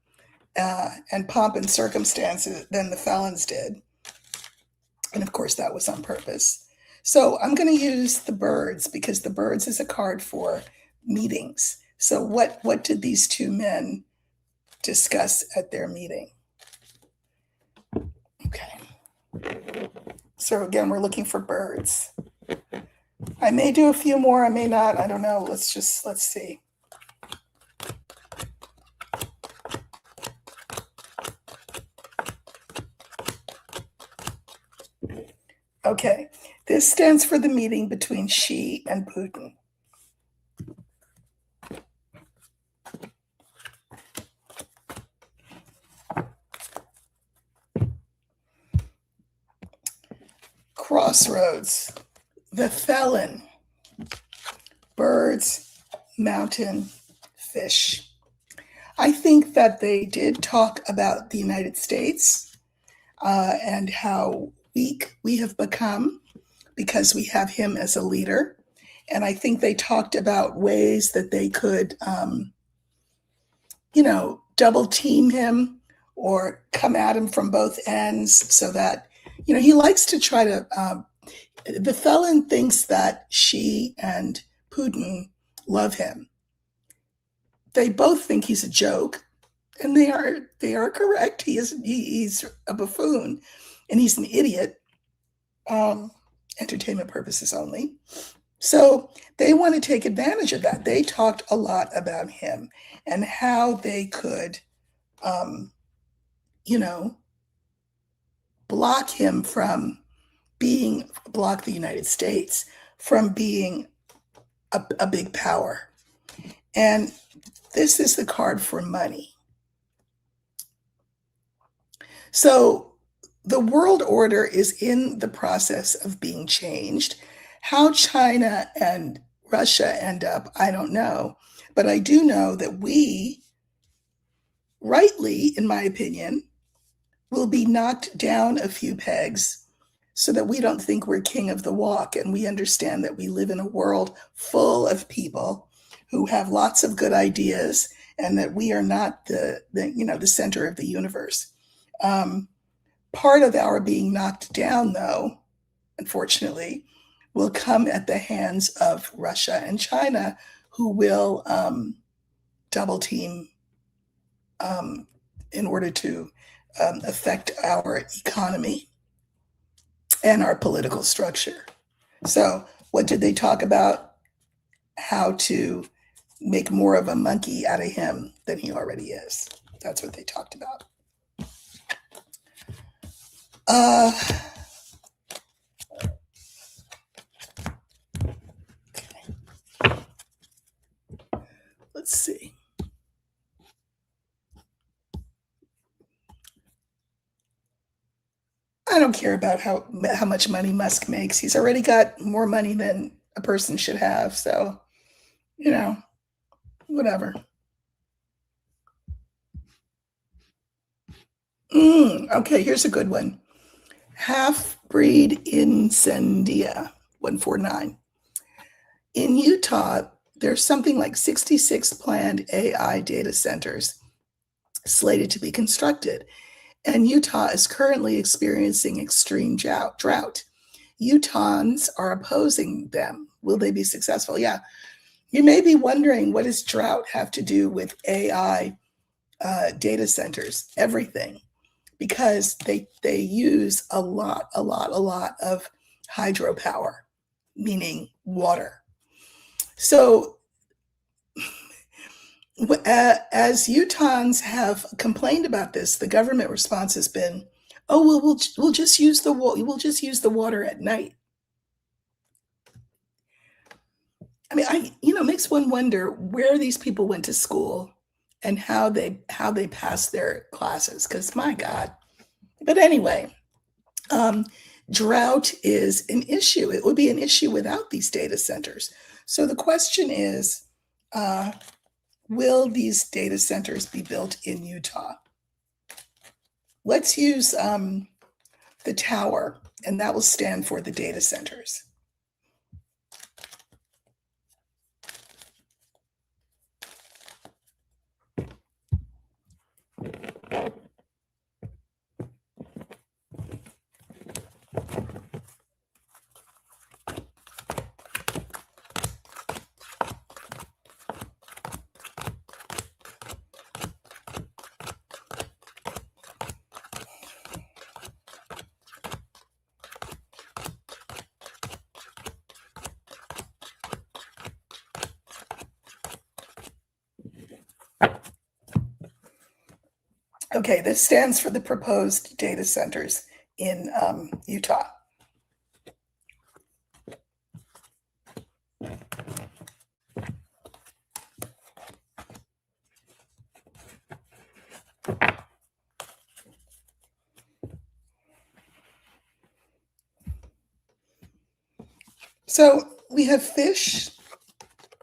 and pomp and circumstances than the felons did. And of course, that was on purpose. So I'm going to use the birds because the birds is a card for meetings. So what did these two men discuss at their meeting? Okay. So again, we're looking for birds. I may do a few more, I may not, I don't know. Let's see. Okay, this stands for the meeting between Xi and Putin. Crossroads, the felon, birds, mountain, fish. I think that they did talk about the United States and how weak we have become because we have him as a leader. And I think they talked about ways that they could, double team him or come at him from both ends so that, he likes to try to, the felon thinks that she and Putin love him. They both think he's a joke, and they are correct. He's a buffoon, and he's an idiot. Entertainment purposes only. So they want to take advantage of that. They talked a lot about him and how they could, block him from block the United States from being a big power. And this is the card for money. So the world order is in the process of being changed. How China and Russia end up, I don't know. But I do know that we, rightly, in my opinion, will be knocked down a few pegs so that we don't think we're king of the walk, and we understand that we live in a world full of people who have lots of good ideas, and that we are not the center of the universe. Part of our being knocked down, though, unfortunately, will come at the hands of Russia and China, who will double team in order to affect our economy and our political structure. So what did they talk about? How to make more of a monkey out of him than he already is. That's what they talked about. Okay. Let's see. I don't care about how much money Musk makes. He's already got more money than a person should have. So, whatever. Okay, here's a good one. Half-breed incendia, 149. In Utah, there's something like 66 planned AI data centers slated to be constructed. And Utah is currently experiencing extreme drought. Utahns are opposing them. Will they be successful? Yeah. You may be wondering, what does drought have to do with AI data centers? Everything. Because they use a lot of hydropower, meaning water. So as Utahns have complained about this, the government response has been, "Oh, well, we'll just use the water at night." I mean, it makes one wonder where these people went to school and how they passed their classes. Because my God. But anyway, drought is an issue. It would be an issue without these data centers. So the question is, will these data centers be built in Utah? Let's use the tower, and that will stand for the data centers. Okay, this stands for the proposed data centers in Utah. So we have fish,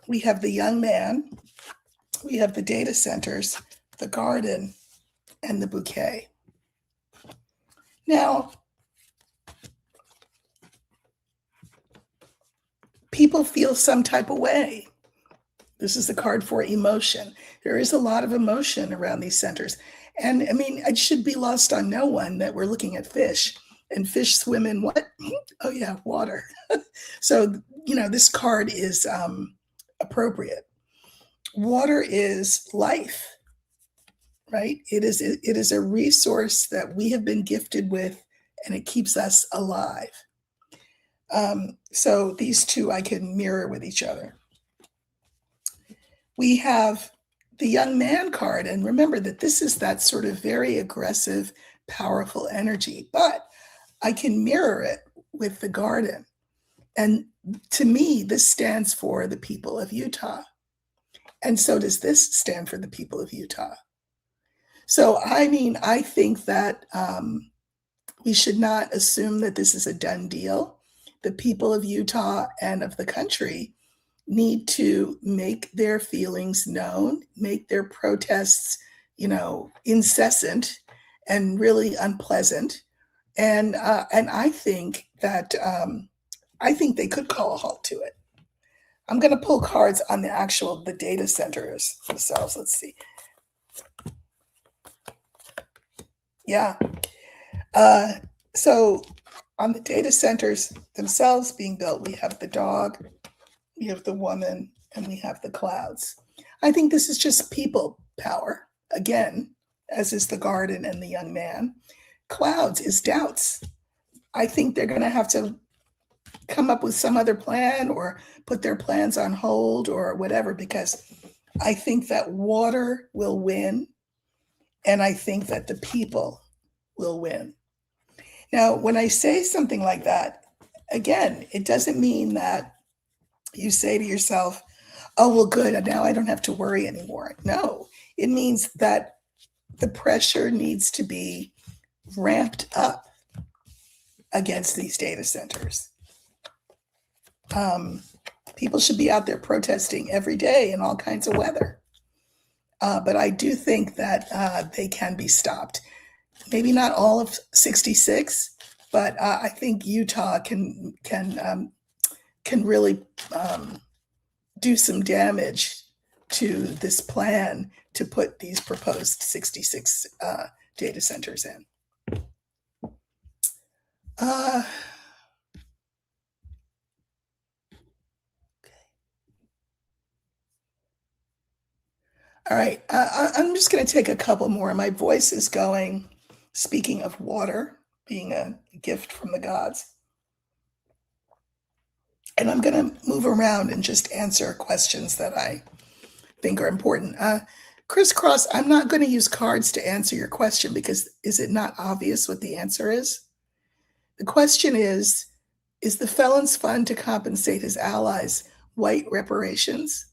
we have the young man, we have the data centers, the garden, and the bouquet. Now, people feel some type of way. This is the card for emotion. There is a lot of emotion around these centers. And I mean, it should be lost on no one that we're looking at fish, and fish swim in what? Oh yeah, water. So, this card is appropriate. Water is life, right? It is a resource that we have been gifted with, and it keeps us alive. So these two I can mirror with each other. We have the young man card, and remember that this is that sort of very aggressive, powerful energy, but I can mirror it with the garden. And to me, this stands for the people of Utah. And so does this stand for the people of Utah. So, I mean, I think that we should not assume that this is a done deal. The people of Utah and of the country need to make their feelings known, make their protests, incessant and really unpleasant. And I think that I think they could call a halt to it. I'm going to pull cards on the data centers themselves. Let's see. Yeah. So on the data centers themselves being built, we have the dog, we have the woman, and we have the clouds. I think this is just people power, again, as is the garden and the young man. Clouds is doubts. I think they're going to have to come up with some other plan or put their plans on hold or whatever, because I think that water will win, and I think that the people will win. Now, when I say something like that, again, it doesn't mean that you say to yourself, oh, well, good, now I don't have to worry anymore. No, it means that the pressure needs to be ramped up against these data centers. People should be out there protesting every day in all kinds of weather. But I do think that they can be stopped. Maybe not all of 66, but I think Utah can really do some damage to this plan to put these proposed 66 data centers in. All right, I'm just going to take a couple more. My voice is going, speaking of water being a gift from the gods. And I'm going to move around and just answer questions that I think are important. Crisscross, I'm not going to use cards to answer your question, because is it not obvious what the answer is? The question is the felon's fund to compensate his allies white reparations?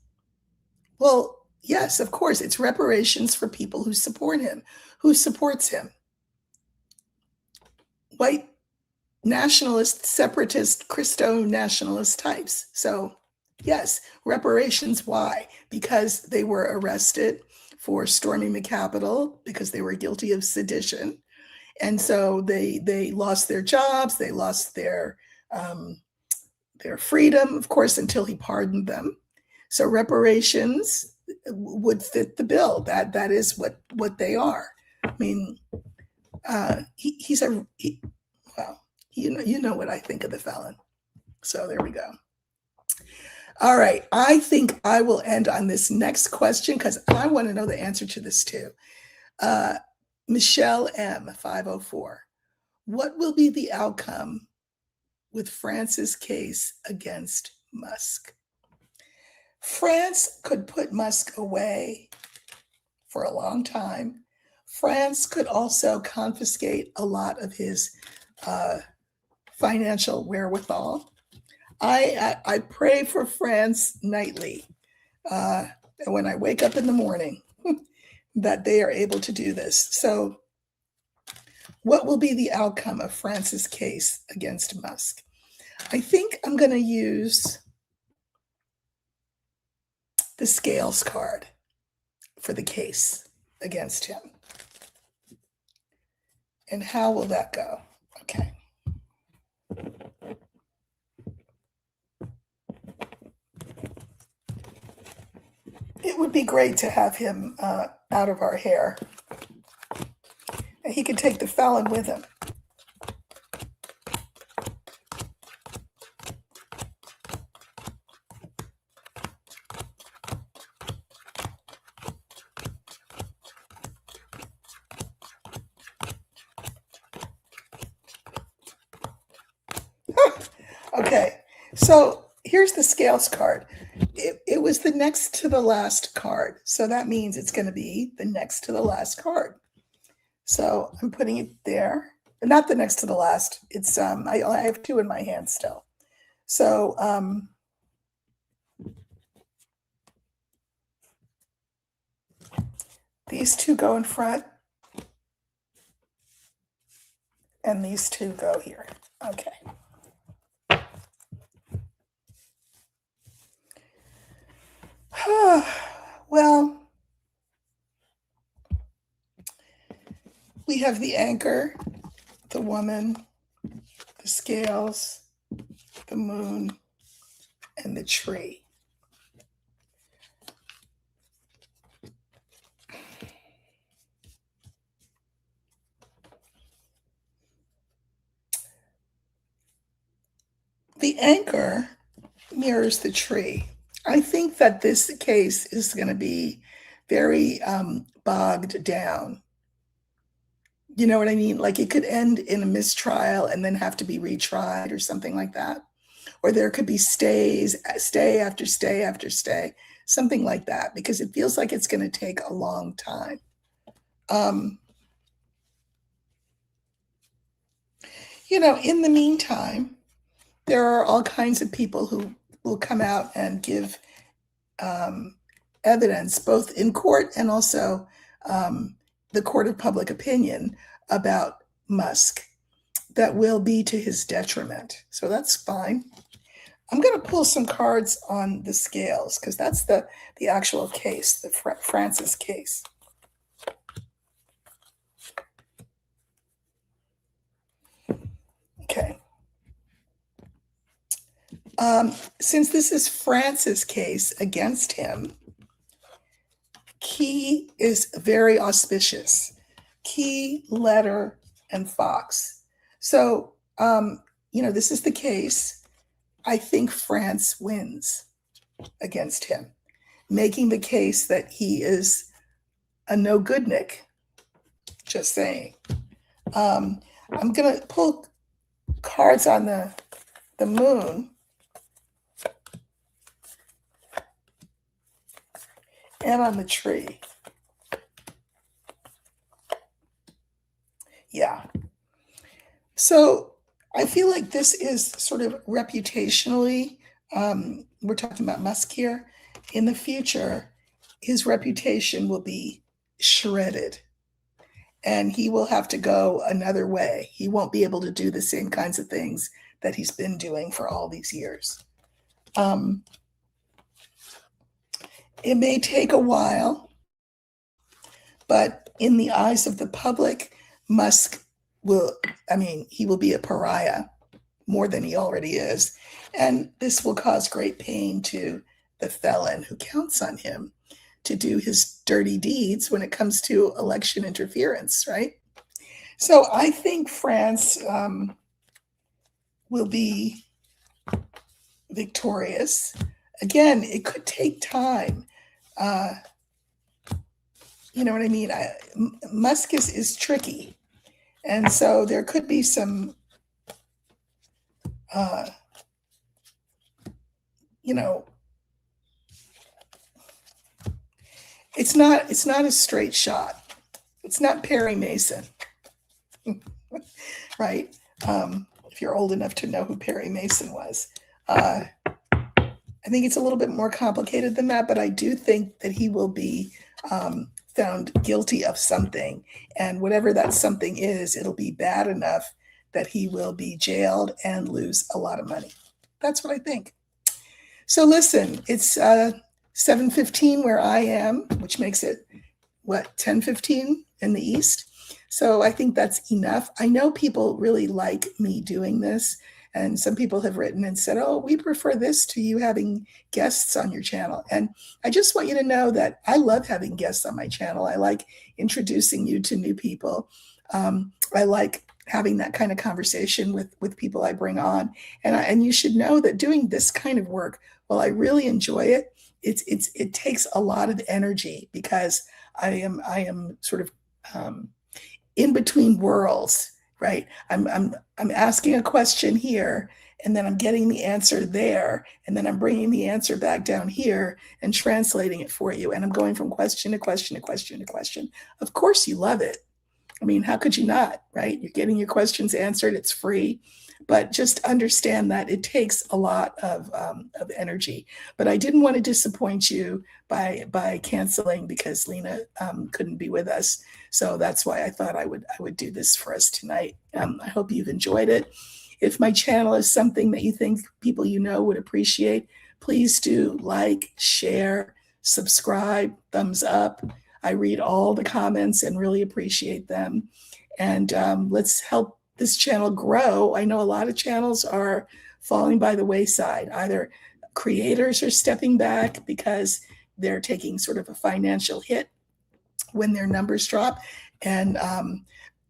Well, yes, of course, it's reparations for people who support him. Who supports him? White nationalist, separatist, Christo-nationalist types. So yes, reparations. Why? Because they were arrested for storming the Capitol because they were guilty of sedition. And so they lost their jobs, they lost their freedom, of course, until he pardoned them. So reparations would fit the bill. That is what they are. I mean, well, you know what I think of the felon. So there we go. All right, I think I will end on this next question because I want to know the answer to this too. Michelle M. 504. What will be the outcome with France's case against Musk? France could put Musk away for a long time. France could also confiscate a lot of his financial wherewithal. I pray for France nightly when I wake up in the morning that they are able to do this. So what will be the outcome of France's case against Musk? I think I'm going to use the scales card for the case against him. And how will that go? Okay. would be great to have him out of our hair. He could take the felon with him. Okay, so here's the scales card. It was the next to the last card. So that means it's going to be the next to the last card. So I'm putting it there. Not the next to the last. It's I have two in my hand still. So these two go in front. And these two go here. Okay. Well, we have the anchor, the woman, the scales, the moon, and the tree. The anchor mirrors the tree. I think that this case is going to be very bogged down. You know what I mean? Like it could end in a mistrial and then have to be retried or something like that. Or there could be stay after stay after stay, something like that, because it feels like it's going to take a long time. In the meantime, there are all kinds of people who will come out and give evidence, both in court and also the court of public opinion about Musk, that will be to his detriment. So that's fine. I'm going to pull some cards on the scales because that's the actual case, the Francis case. Okay. Since this is Francis' case against him, key is very auspicious. Key, letter, and fox. So, this is the case. I think France wins against him, making the case that he is a no-goodnik. Just saying. I'm going to pull cards on the moon. And on the tree. Yeah. So I feel like this is sort of reputationally, we're talking about Musk here. In the future, his reputation will be shredded. And he will have to go another way. He won't be able to do the same kinds of things that he's been doing for all these years. It may take a while, but in the eyes of the public, Musk he will be a pariah more than he already is. And this will cause great pain to the felon who counts on him to do his dirty deeds when it comes to election interference, right? So I think France will be victorious. Again, it could take time. You know what I mean? Musk is tricky. And so there could be some, it's not a straight shot. It's not Perry Mason, right? If you're old enough to know who Perry Mason was. I think it's a little bit more complicated than that, but I do think that he will be found guilty of something. And whatever that something is, it'll be bad enough that he will be jailed and lose a lot of money. That's what I think. So listen, it's 7:15 where I am, which makes it, 10:15 in the East. So I think that's enough. I know people really like me doing this, And some people have written and said, oh, we prefer this to you having guests on your channel. And I just want you to know that I love having guests on my channel. I like introducing you to new people. I like having that kind of conversation with people I bring on. And you should know that doing this kind of work, while I really enjoy it, it takes a lot of energy because I am sort of in between worlds, right? I'm asking a question here, and then I'm getting the answer there, and then I'm bringing the answer back down here and translating it for you. And I'm going from question to question to question to question. Of course, you love it. I mean, how could you not, right? You're getting your questions answered. It's free. But just understand that it takes a lot of energy. But I didn't want to disappoint you by canceling because Lena couldn't be with us. So that's why I thought I would do this for us tonight. I hope you've enjoyed it. If my channel is something that you think people you know would appreciate, please do like, share, subscribe, thumbs up. I read all the comments and really appreciate them. And let's help this channel grow. I know a lot of channels are falling by the wayside. Either creators are stepping back because they're taking sort of a financial hit when their numbers drop, and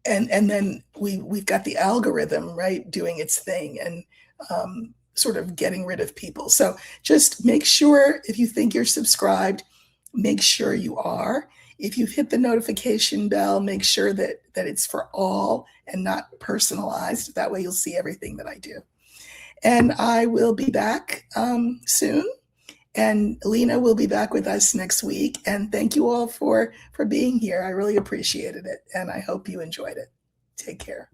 then we've got the algorithm, right, doing its thing and sort of getting rid of people. So just make sure, if you think you're subscribed, make sure you are. If you've hit the notification bell, make sure that it's for all and not personalized. That way you'll see everything that I do. And I will be back soon. And Lena will be back with us next week. And thank you all for being here. I really appreciated it. And I hope you enjoyed it. Take care.